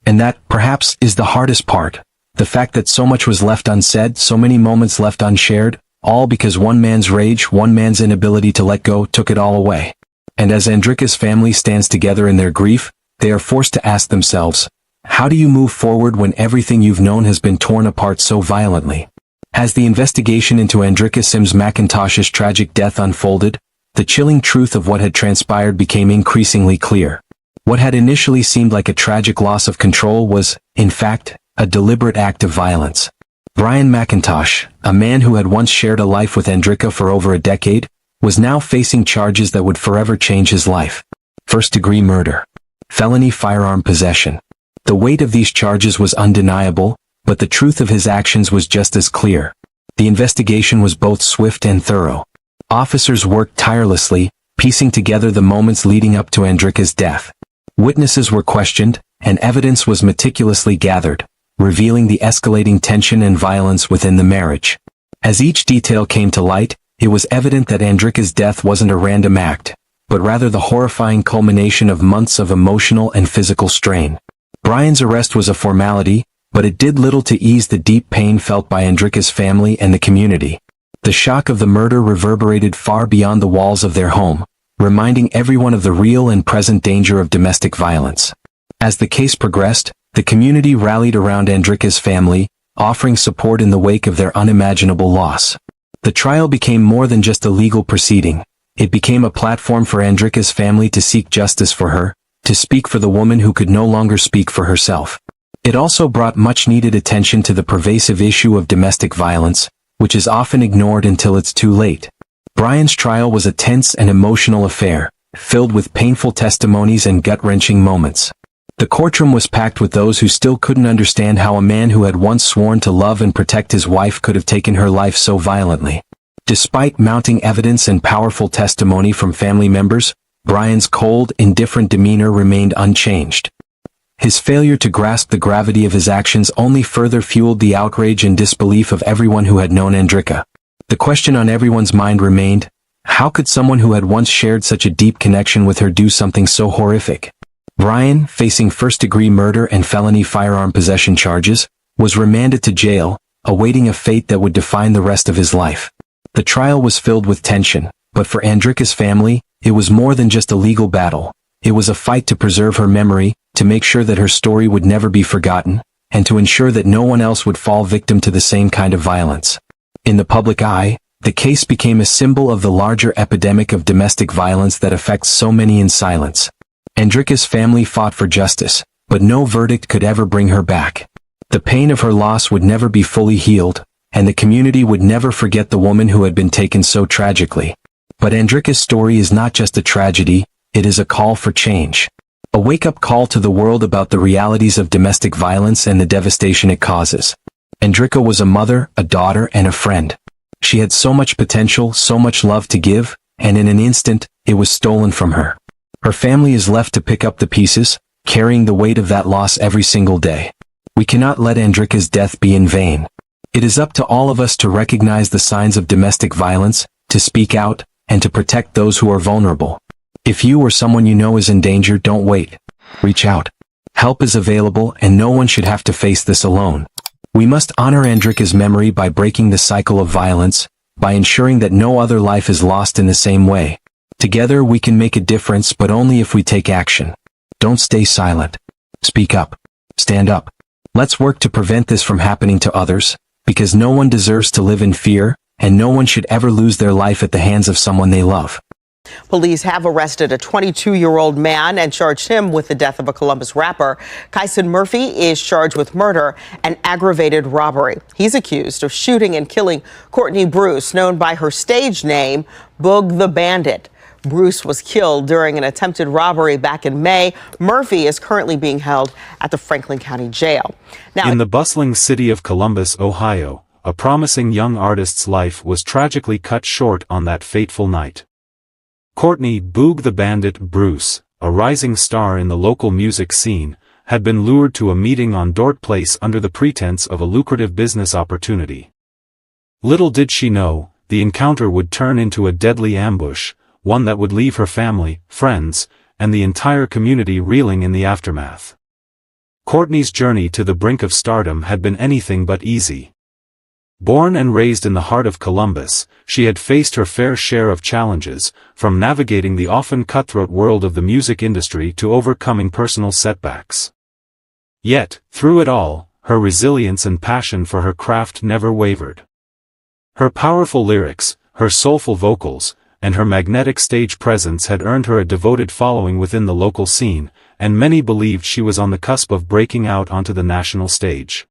And that, perhaps, is the hardest part. The fact that so much was left unsaid, so many moments left unshared, all because one man's rage, one man's inability to let go took it all away. And as Andrika's family stands together in their grief, they are forced to ask themselves, how do you move forward when everything you've known has been torn apart so violently? As the investigation into Andrika Sims McIntosh's tragic death unfolded, the chilling truth of what had transpired became increasingly clear. What had initially seemed like a tragic loss of control was, in fact, a deliberate act of violence. Brian McIntosh, a man who had once shared a life with Andrika for over a decade, was now facing charges that would forever change his life. First-degree murder. Felony firearm possession. The weight of these charges was undeniable, but the truth of his actions was just as clear. The investigation was both swift and thorough. Officers worked tirelessly, piecing together the moments leading up to Andrika's death. Witnesses were questioned, and evidence was meticulously gathered, revealing the escalating tension and violence within the marriage. As each detail came to light, it was evident that Andrika's death wasn't a random act, but rather the horrifying culmination of months of emotional and physical strain. Brian's arrest was a formality, but it did little to ease the deep pain felt by Andrika's family and the community. The shock of the murder reverberated far beyond the walls of their home, reminding everyone of the real and present danger of domestic violence. As the case progressed, the community rallied around Andrika's family, offering support in the wake of their unimaginable loss. The trial became more than just a legal proceeding. It became a platform for Andrika's family to seek justice for her, to speak for the woman who could no longer speak for herself. It also brought much-needed attention to the pervasive issue of domestic violence, which is often ignored until it's too late. Brian's trial was a tense and emotional affair, filled with painful testimonies and gut-wrenching moments. The courtroom was packed with those who still couldn't understand how a man who had once sworn to love and protect his wife could have taken her life so violently. Despite mounting evidence and powerful testimony from family members, Brian's cold, indifferent demeanor remained unchanged. His failure to grasp the gravity of his actions only further fueled the outrage and disbelief of everyone who had known Andrika. The question on everyone's mind remained, how could someone who had once shared such a deep connection with her do something so horrific? Brian, facing first-degree murder and felony firearm possession charges, was remanded to jail, awaiting a fate that would define the rest of his life. The trial was filled with tension, but for Andrika's family, it was more than just a legal battle. It was a fight to preserve her memory, to make sure that her story would never be forgotten, and to ensure that no one else would fall victim to the same kind of violence. In the public eye, the case became a symbol of the larger epidemic of domestic violence that affects so many in silence. Andrika's family fought for justice, but no verdict could ever bring her back. The pain of her loss would never be fully healed, and the community would never forget the woman who had been taken so tragically. But Andrika's story is not just a tragedy, it is a call for change. A wake-up call to the world about the realities of domestic violence and the devastation it causes. Andrika was a mother, a daughter, and a friend. She had so much potential, so much love to give, and in an instant, it was stolen from her. Her family is left to pick up the pieces, carrying the weight of that loss every single day. We cannot let Andrika's death be in vain. It is up to all of us to recognize the signs of domestic violence, to speak out, and to protect those who are vulnerable. If you or someone you know is in danger, don't wait. Reach out. Help is available, and no one should have to face this alone. We must honor Andrika's memory by breaking the cycle of violence, by ensuring that no other life is lost in the same way. Together we can make a difference, but only if we take action. Don't stay silent. Speak up. Stand up. Let's work to prevent this from happening to others, because no one deserves to live in fear, and no one should ever lose their life at the hands of someone they love. Police have arrested a 22-year-old man and charged him with the death of a Columbus rapper. Kyson Murphy is charged with murder and aggravated robbery. He's accused of shooting and killing Courtney Bruce, known by her stage name, Boog the Bandit. Bruce was killed during an attempted robbery back in May. Murphy is currently being held at the Franklin County Jail. Now, in the bustling city of Columbus, Ohio, a promising young artist's life was tragically cut short on that fateful night. Courtney "Boog the Bandit" Bruce, a rising star in the local music scene, had been lured to a meeting on Dort Place under the pretense of a lucrative business opportunity. Little did she know, the encounter would turn into a deadly ambush, one that would leave her family, friends, and the entire community reeling in the aftermath. Courtney's journey to the brink of stardom had been anything but easy. Born and raised in the heart of Columbus, she had faced her fair share of challenges, from navigating the often cutthroat world of the music industry to overcoming personal setbacks. Yet, through it all, her resilience and passion for her craft never wavered. Her powerful lyrics, her soulful vocals, and her magnetic stage presence had earned her a devoted following within the local scene, and many believed she was on the cusp of breaking out onto the national stage.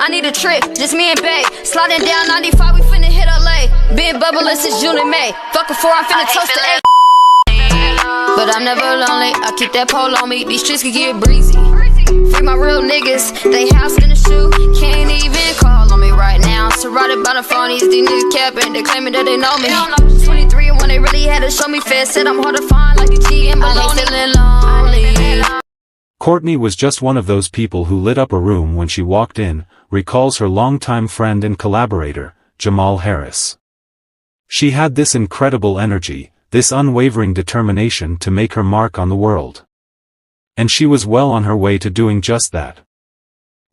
I need a trip, just me and Bay. Sliding down 95, we finna hit LA. Been bubbling since June and May. Fuck a 4, I'm finna toast to A. But I'm never lonely, I keep that pole on me. These streets can get breezy. Free my real niggas, they house in the shoe. Can't even call on me right now. Surrounded by the phonies, these niggas capping. They claiming that they know me. 23 and when they really had to show me fair. Said I'm hard to find like a T and baloney. Feeling lonely. Courtney was just one of those people who lit up a room when she walked in, recalls her longtime friend and collaborator, Jamal Harris. She had this incredible energy, this unwavering determination to make her mark on the world. And she was well on her way to doing just that.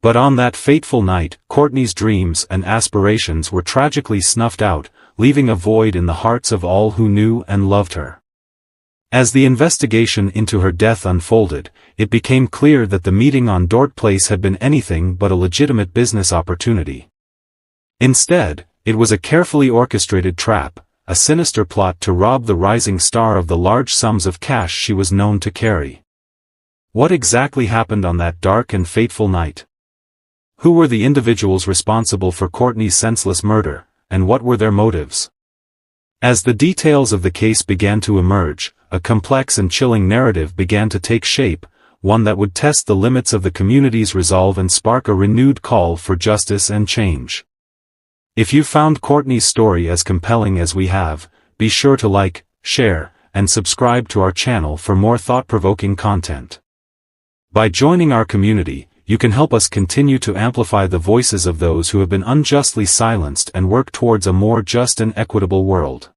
But on that fateful night, Courtney's dreams and aspirations were tragically snuffed out, leaving a void in the hearts of all who knew and loved her. As the investigation into her death unfolded, it became clear that the meeting on Dort Place had been anything but a legitimate business opportunity. Instead, it was a carefully orchestrated trap, a sinister plot to rob the rising star of the large sums of cash she was known to carry. What exactly happened on that dark and fateful night? Who were the individuals responsible for Courtney's senseless murder, and what were their motives? As the details of the case began to emerge, a complex and chilling narrative began to take shape, one that would test the limits of the community's resolve and spark a renewed call for justice and change. If you found Courtney's story as compelling as we have, be sure to like, share, and subscribe to our channel for more thought-provoking content. By joining our community, you can help us continue to amplify the voices of those who have been unjustly silenced and work towards a more just and equitable world.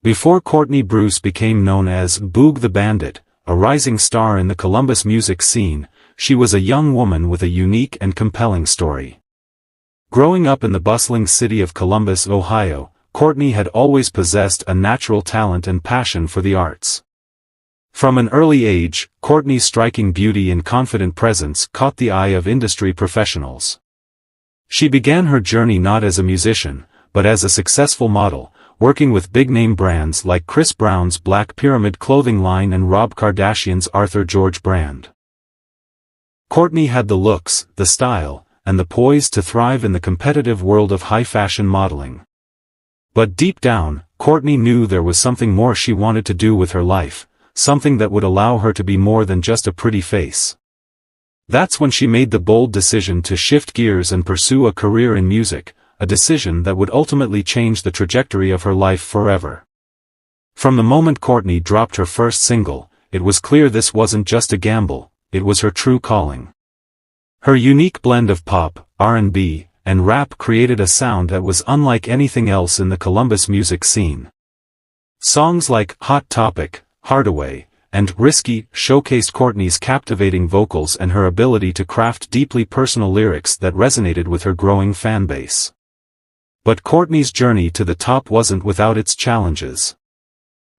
Before Courtney Bruce became known as Boog the Bandit, a rising star in the Columbus music scene, she was a young woman with a unique and compelling story. Growing up in the bustling city of Columbus, Ohio, Courtney had always possessed a natural talent and passion for the arts. From an early age, Courtney's striking beauty and confident presence caught the eye of industry professionals. She began her journey not as a musician, but as a successful model, working with big-name brands like Chris Brown's Black Pyramid clothing line and Rob Kardashian's Arthur George brand. Courtney had the looks, the style, and the poise to thrive in the competitive world of high-fashion modeling. But deep down, Courtney knew there was something more she wanted to do with her life, something that would allow her to be more than just a pretty face. That's when she made the bold decision to shift gears and pursue a career in music, a decision that would ultimately change the trajectory of her life forever. From the moment Courtney dropped her first single, it was clear this wasn't just a gamble, it was her true calling. Her unique blend of pop, R&B, and rap created a sound that was unlike anything else in the Columbus music scene. Songs like Hot Topic, Hardaway, and Risky showcased Courtney's captivating vocals and her ability to craft deeply personal lyrics that resonated with her growing fan base. But Courtney's journey to the top wasn't without its challenges.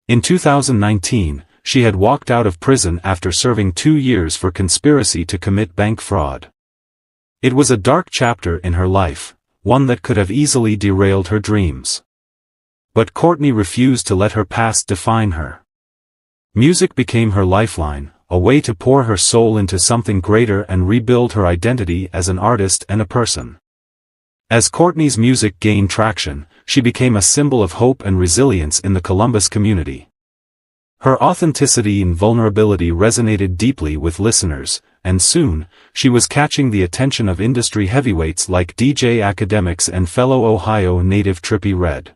In 2019, she had walked out of prison after serving 2 years for conspiracy to commit bank fraud. It was a dark chapter in her life, one that could have easily derailed her dreams. But Courtney refused to let her past define her. Music became her lifeline, a way to pour her soul into something greater and rebuild her identity as an artist and a person. As Courtney's music gained traction, she became a symbol of hope and resilience in the Columbus community. Her authenticity and vulnerability resonated deeply with listeners, and soon, she was catching the attention of industry heavyweights like DJ Academics and fellow Ohio native Trippie Redd.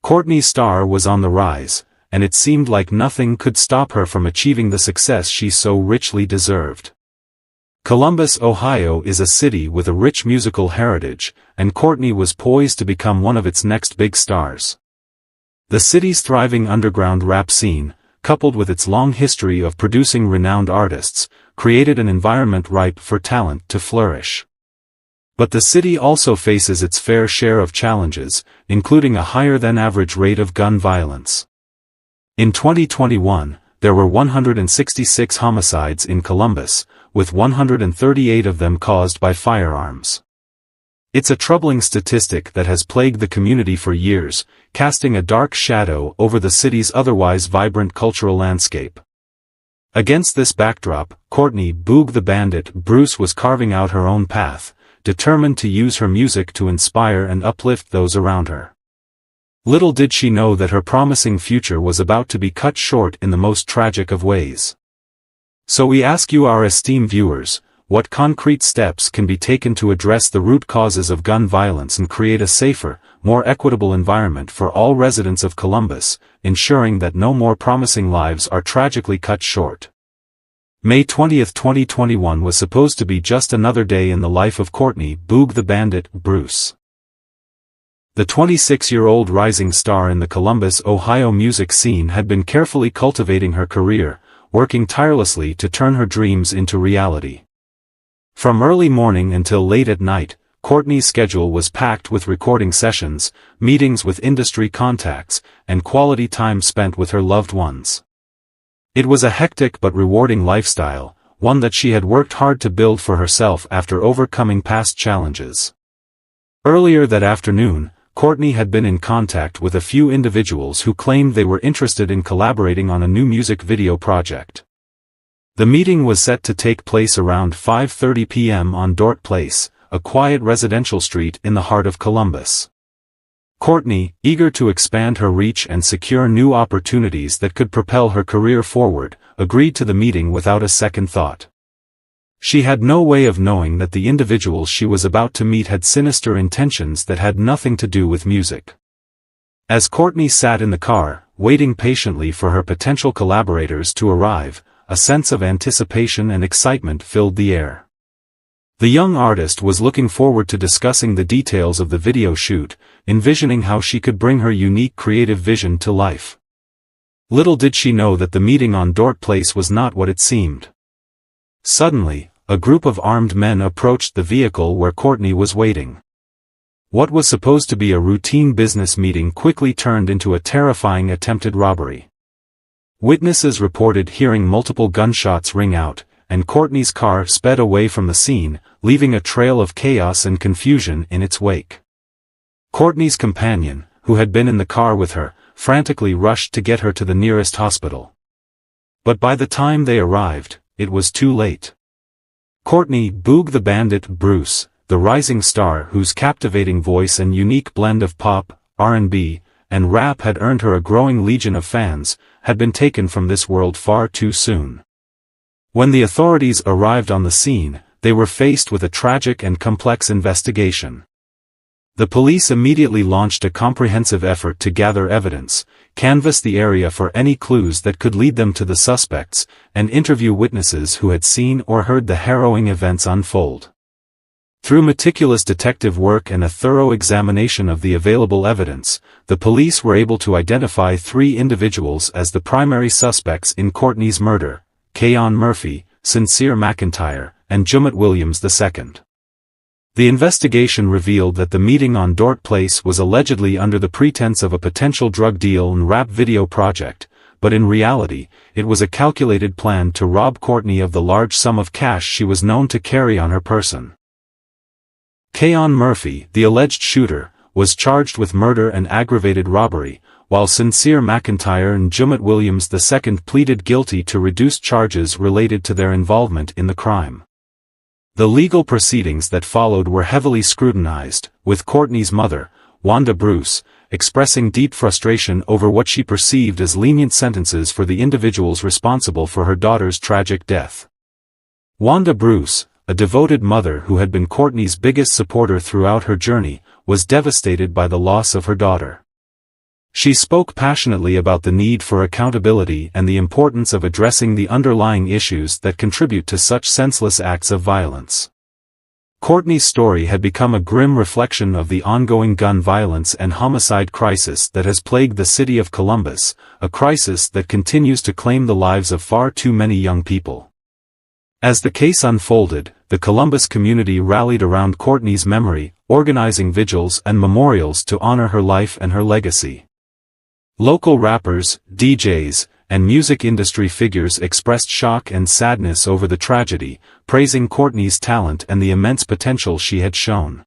Courtney's star was on the rise, and it seemed like nothing could stop her from achieving the success she so richly deserved. Columbus, Ohio is a city with a rich musical heritage, and Courtney was poised to become one of its next big stars. The city's thriving underground rap scene, coupled with its long history of producing renowned artists, created an environment ripe for talent to flourish. But the city also faces its fair share of challenges, including a higher-than-average rate of gun violence. In 2021, there were 166 homicides in Columbus, with 138 of them caused by firearms. It's a troubling statistic that has plagued the community for years, casting a dark shadow over the city's otherwise vibrant cultural landscape. Against this backdrop, Courtney "Boog the Bandit" Bruce was carving out her own path, determined to use her music to inspire and uplift those around her. Little did she know that her promising future was about to be cut short in the most tragic of ways. So we ask you, our esteemed viewers, what concrete steps can be taken to address the root causes of gun violence and create a safer, more equitable environment for all residents of Columbus, ensuring that no more promising lives are tragically cut short? May 20, 2021 was supposed to be just another day in the life of Courtney "Boog the Bandit" Bruce. The 26-year-old rising star in the Columbus, Ohio music scene had been carefully cultivating her career, working tirelessly to turn her dreams into reality. From early morning until late at night, Courtney's schedule was packed with recording sessions, meetings with industry contacts, and quality time spent with her loved ones. It was a hectic but rewarding lifestyle, one that she had worked hard to build for herself after overcoming past challenges. Earlier that afternoon, Courtney had been in contact with a few individuals who claimed they were interested in collaborating on a new music video project. The meeting was set to take place around 5:30 p.m. on Dort Place, a quiet residential street in the heart of Columbus. Courtney, eager to expand her reach and secure new opportunities that could propel her career forward, agreed to the meeting without a second thought. She had no way of knowing that the individuals she was about to meet had sinister intentions that had nothing to do with music. As Courtney sat in the car, waiting patiently for her potential collaborators to arrive, a sense of anticipation and excitement filled the air. The young artist was looking forward to discussing the details of the video shoot, envisioning how she could bring her unique creative vision to life. Little did she know that the meeting on Dort Place was not what it seemed. Suddenly, a group of armed men approached the vehicle where Courtney was waiting. What was supposed to be a routine business meeting quickly turned into a terrifying attempted robbery. Witnesses reported hearing multiple gunshots ring out, and Courtney's car sped away from the scene, leaving a trail of chaos and confusion in its wake. Courtney's companion, who had been in the car with her, frantically rushed to get her to the nearest hospital. But by the time they arrived, it was too late. Courtney "Boog the Bandit" Bruce, the rising star whose captivating voice and unique blend of pop, R&B, and rap had earned her a growing legion of fans, had been taken from this world far too soon. When the authorities arrived on the scene, they were faced with a tragic and complex investigation. The police immediately launched a comprehensive effort to gather evidence, canvass the area for any clues that could lead them to the suspects, and interview witnesses who had seen or heard the harrowing events unfold. Through meticulous detective work and a thorough examination of the available evidence, the police were able to identify 3 individuals as the primary suspects in Courtney's murder: Keon Murphy, Sincere McIntyre, and Jumett Williams II. The investigation revealed that the meeting on Dort Place was allegedly under the pretense of a potential drug deal and rap video project, but in reality, it was a calculated plan to rob Courtney of the large sum of cash she was known to carry on her person. Keon Murphy, the alleged shooter, was charged with murder and aggravated robbery, while Sincere McIntyre and Jumett Williams II pleaded guilty to reduced charges related to their involvement in the crime. The legal proceedings that followed were heavily scrutinized, with Courtney's mother, Wanda Bruce, expressing deep frustration over what she perceived as lenient sentences for the individuals responsible for her daughter's tragic death. Wanda Bruce, a devoted mother who had been Courtney's biggest supporter throughout her journey, was devastated by the loss of her daughter. She spoke passionately about the need for accountability and the importance of addressing the underlying issues that contribute to such senseless acts of violence. Courtney's story had become a grim reflection of the ongoing gun violence and homicide crisis that has plagued the city of Columbus, a crisis that continues to claim the lives of far too many young people. As the case unfolded, the Columbus community rallied around Courtney's memory, organizing vigils and memorials to honor her life and her legacy. Local rappers, DJs, and music industry figures expressed shock and sadness over the tragedy, praising Courtney's talent and the immense potential she had shown.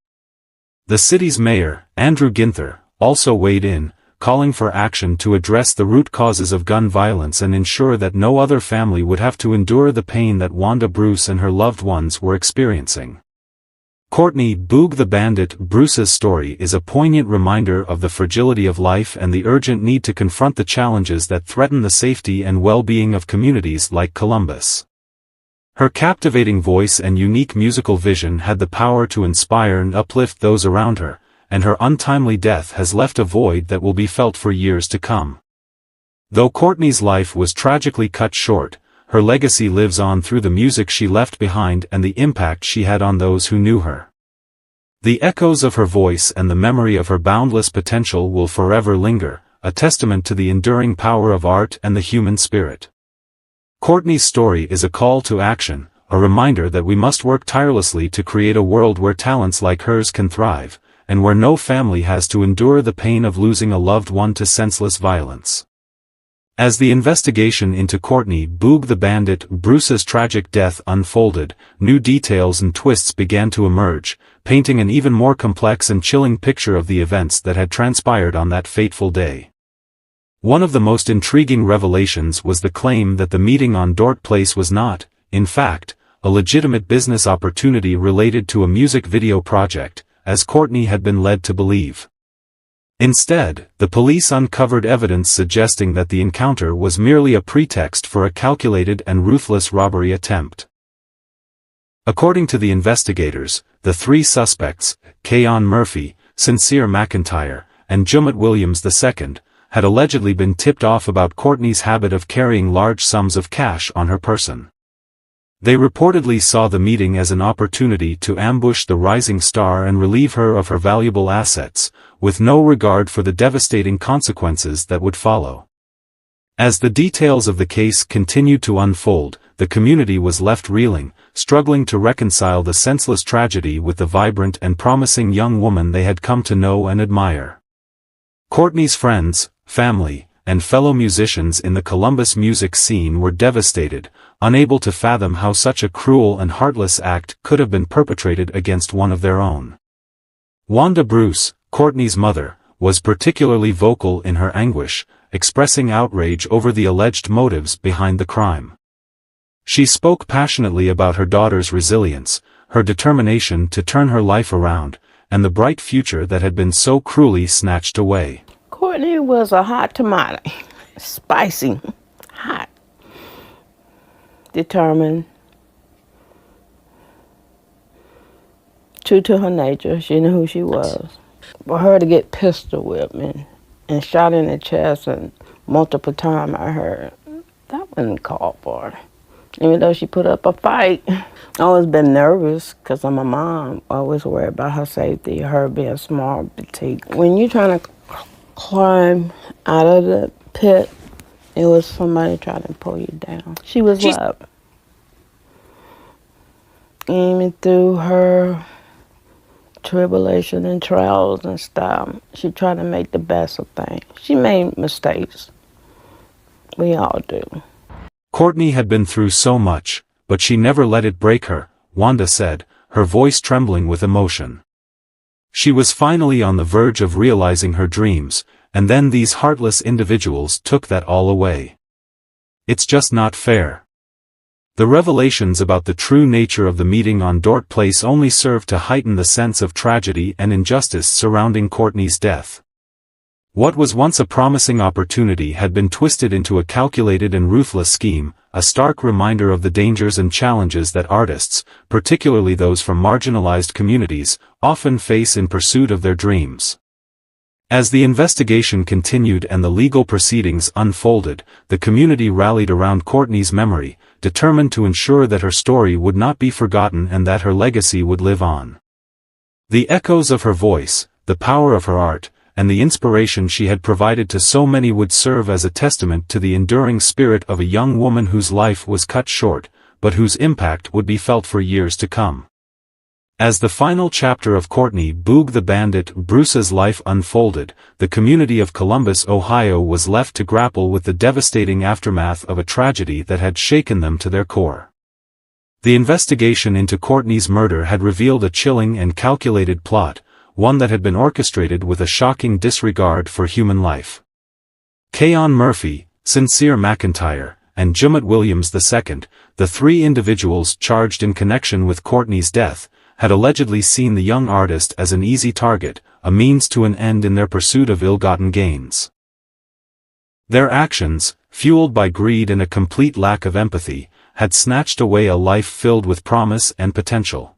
The city's mayor, Andrew Ginther, also weighed in, calling for action to address the root causes of gun violence and ensure that no other family would have to endure the pain that Wanda Bruce and her loved ones were experiencing. Courtney "Boog the Bandit" Bruce's story is a poignant reminder of the fragility of life and the urgent need to confront the challenges that threaten the safety and well-being of communities like Columbus. Her captivating voice and unique musical vision had the power to inspire and uplift those around her, and her untimely death has left a void that will be felt for years to come. Though Courtney's life was tragically cut short, her legacy lives on through the music she left behind and the impact she had on those who knew her. The echoes of her voice and the memory of her boundless potential will forever linger, a testament to the enduring power of art and the human spirit. Courtney's story is a call to action, a reminder that we must work tirelessly to create a world where talents like hers can thrive, and where no family has to endure the pain of losing a loved one to senseless violence. As the investigation into Courtney "Boog the Bandit" Bruce's tragic death unfolded, new details and twists began to emerge, painting an even more complex and chilling picture of the events that had transpired on that fateful day. One of the most intriguing revelations was the claim that the meeting on Dort Place was not, in fact, a legitimate business opportunity related to a music video project, as Courtney had been led to believe. Instead, the police uncovered evidence suggesting that the encounter was merely a pretext for a calculated and ruthless robbery attempt. According to the investigators, the three suspects, Keon Murphy, Sincere McIntyre, and Jummet Williams II, had allegedly been tipped off about Courtney's habit of carrying large sums of cash on her person. They reportedly saw the meeting as an opportunity to ambush the rising star and relieve her of her valuable assets, with no regard for the devastating consequences that would follow. As the details of the case continued to unfold, the community was left reeling, struggling to reconcile the senseless tragedy with the vibrant and promising young woman they had come to know and admire. Courtney's friends, family, and fellow musicians in the Columbus music scene were devastated, unable to fathom how such a cruel and heartless act could have been perpetrated against one of their own. Wanda Bruce, Courtney's mother, was particularly vocal in her anguish, expressing outrage over the alleged motives behind the crime. She spoke passionately about her daughter's resilience, her determination to turn her life around, and the bright future that had been so cruelly snatched away. Courtney was a hot tomato, spicy, hot, determined, true to her nature. She knew who she was. For her to get pistol whipped and shot in the chest and multiple times, I heard, that wasn't called for. Even though she put up a fight. I always been nervous because I'm a mom. Always worried about her safety, her being small, petite. When you're trying to climb out of the pit, it was somebody trying to pull you down. She was loved. Even through her tribulation and trials and stuff, she tried to make the best of things. She made mistakes. We all do. Courtney had been through so much, but she never let it break her, Wanda said, her voice trembling with emotion. She was finally on the verge of realizing her dreams, and then these heartless individuals took that all away. It's just not fair. The revelations about the true nature of the meeting on Dort Place only served to heighten the sense of tragedy and injustice surrounding Courtney's death. What was once a promising opportunity had been twisted into a calculated and ruthless scheme, a stark reminder of the dangers and challenges that artists, particularly those from marginalized communities, often face in pursuit of their dreams. As the investigation continued and the legal proceedings unfolded, the community rallied around Courtney's memory, determined to ensure that her story would not be forgotten and that her legacy would live on. The echoes of her voice, the power of her art, and the inspiration she had provided to so many would serve as a testament to the enduring spirit of a young woman whose life was cut short, but whose impact would be felt for years to come. As the final chapter of Courtney "Boog the Bandit" Bruce's life unfolded, the community of Columbus, Ohio was left to grapple with the devastating aftermath of a tragedy that had shaken them to their core. The investigation into Courtney's murder had revealed a chilling and calculated plot, one that had been orchestrated with a shocking disregard for human life. Keon Murphy, Sincere McIntyre, and Jummet Williams II, the three individuals charged in connection with Courtney's death, had allegedly seen the young artist as an easy target, a means to an end in their pursuit of ill-gotten gains. Their actions, fueled by greed and a complete lack of empathy, had snatched away a life filled with promise and potential.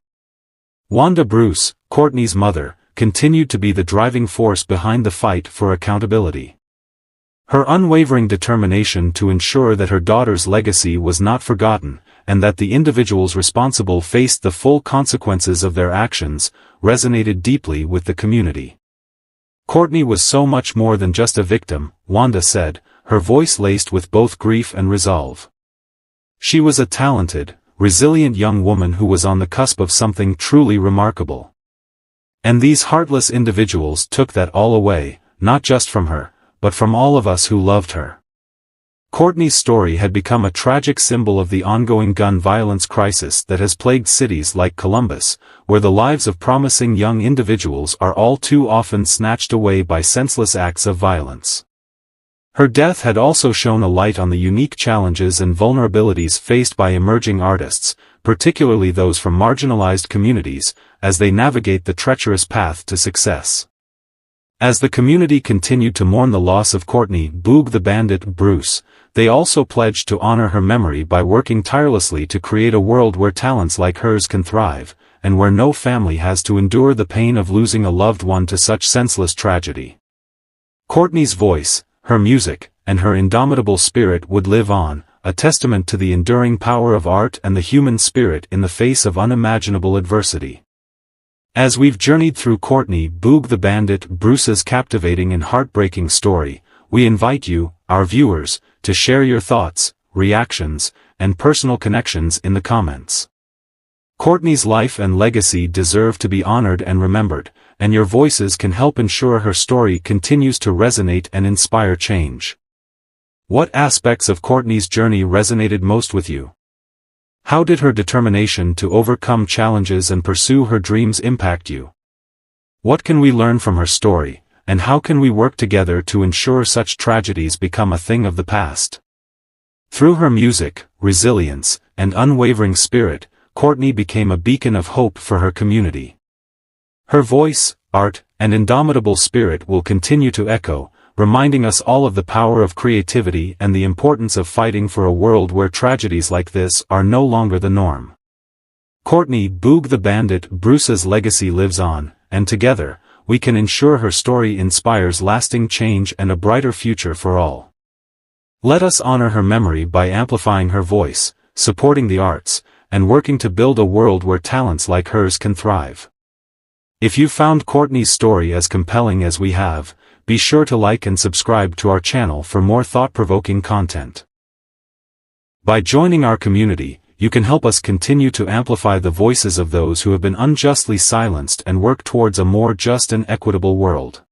Wanda Bruce, Courtney's mother, continued to be the driving force behind the fight for accountability. Her unwavering determination to ensure that her daughter's legacy was not forgotten, and that the individuals responsible faced the full consequences of their actions, resonated deeply with the community. Courtney was so much more than just a victim, Wanda said, her voice laced with both grief and resolve. She was a talented, resilient young woman who was on the cusp of something truly remarkable. And these heartless individuals took that all away, not just from her, but from all of us who loved her. Courtney's story had become a tragic symbol of the ongoing gun violence crisis that has plagued cities like Columbus, where the lives of promising young individuals are all too often snatched away by senseless acts of violence. Her death had also shone a light on the unique challenges and vulnerabilities faced by emerging artists, particularly those from marginalized communities, as they navigate the treacherous path to success. As the community continued to mourn the loss of Courtney "Boog the Bandit" Bruce, they also pledged to honor her memory by working tirelessly to create a world where talents like hers can thrive, and where no family has to endure the pain of losing a loved one to such senseless tragedy. Courtney's voice, her music, and her indomitable spirit would live on, a testament to the enduring power of art and the human spirit in the face of unimaginable adversity. As we've journeyed through Courtney "Boog the Bandit" Bruce's captivating and heartbreaking story, we invite you, our viewers, to share your thoughts, reactions, and personal connections in the comments. Courtney's life and legacy deserve to be honored and remembered, and your voices can help ensure her story continues to resonate and inspire change. What aspects of Courtney's journey resonated most with you? How did her determination to overcome challenges and pursue her dreams impact you? What can we learn from her story, and how can we work together to ensure such tragedies become a thing of the past? Through her music, resilience, and unwavering spirit, Courtney became a beacon of hope for her community. Her voice, art, and indomitable spirit will continue to echo, reminding us all of the power of creativity and the importance of fighting for a world where tragedies like this are no longer the norm. Courtney "Boog the Bandit" Bruce's legacy lives on, and together, we can ensure her story inspires lasting change and a brighter future for all. Let us honor her memory by amplifying her voice, supporting the arts, and working to build a world where talents like hers can thrive. If you found Courtney's story as compelling as we have, be sure to like and subscribe to our channel for more thought-provoking content. By joining our community, you can help us continue to amplify the voices of those who have been unjustly silenced and work towards a more just and equitable world.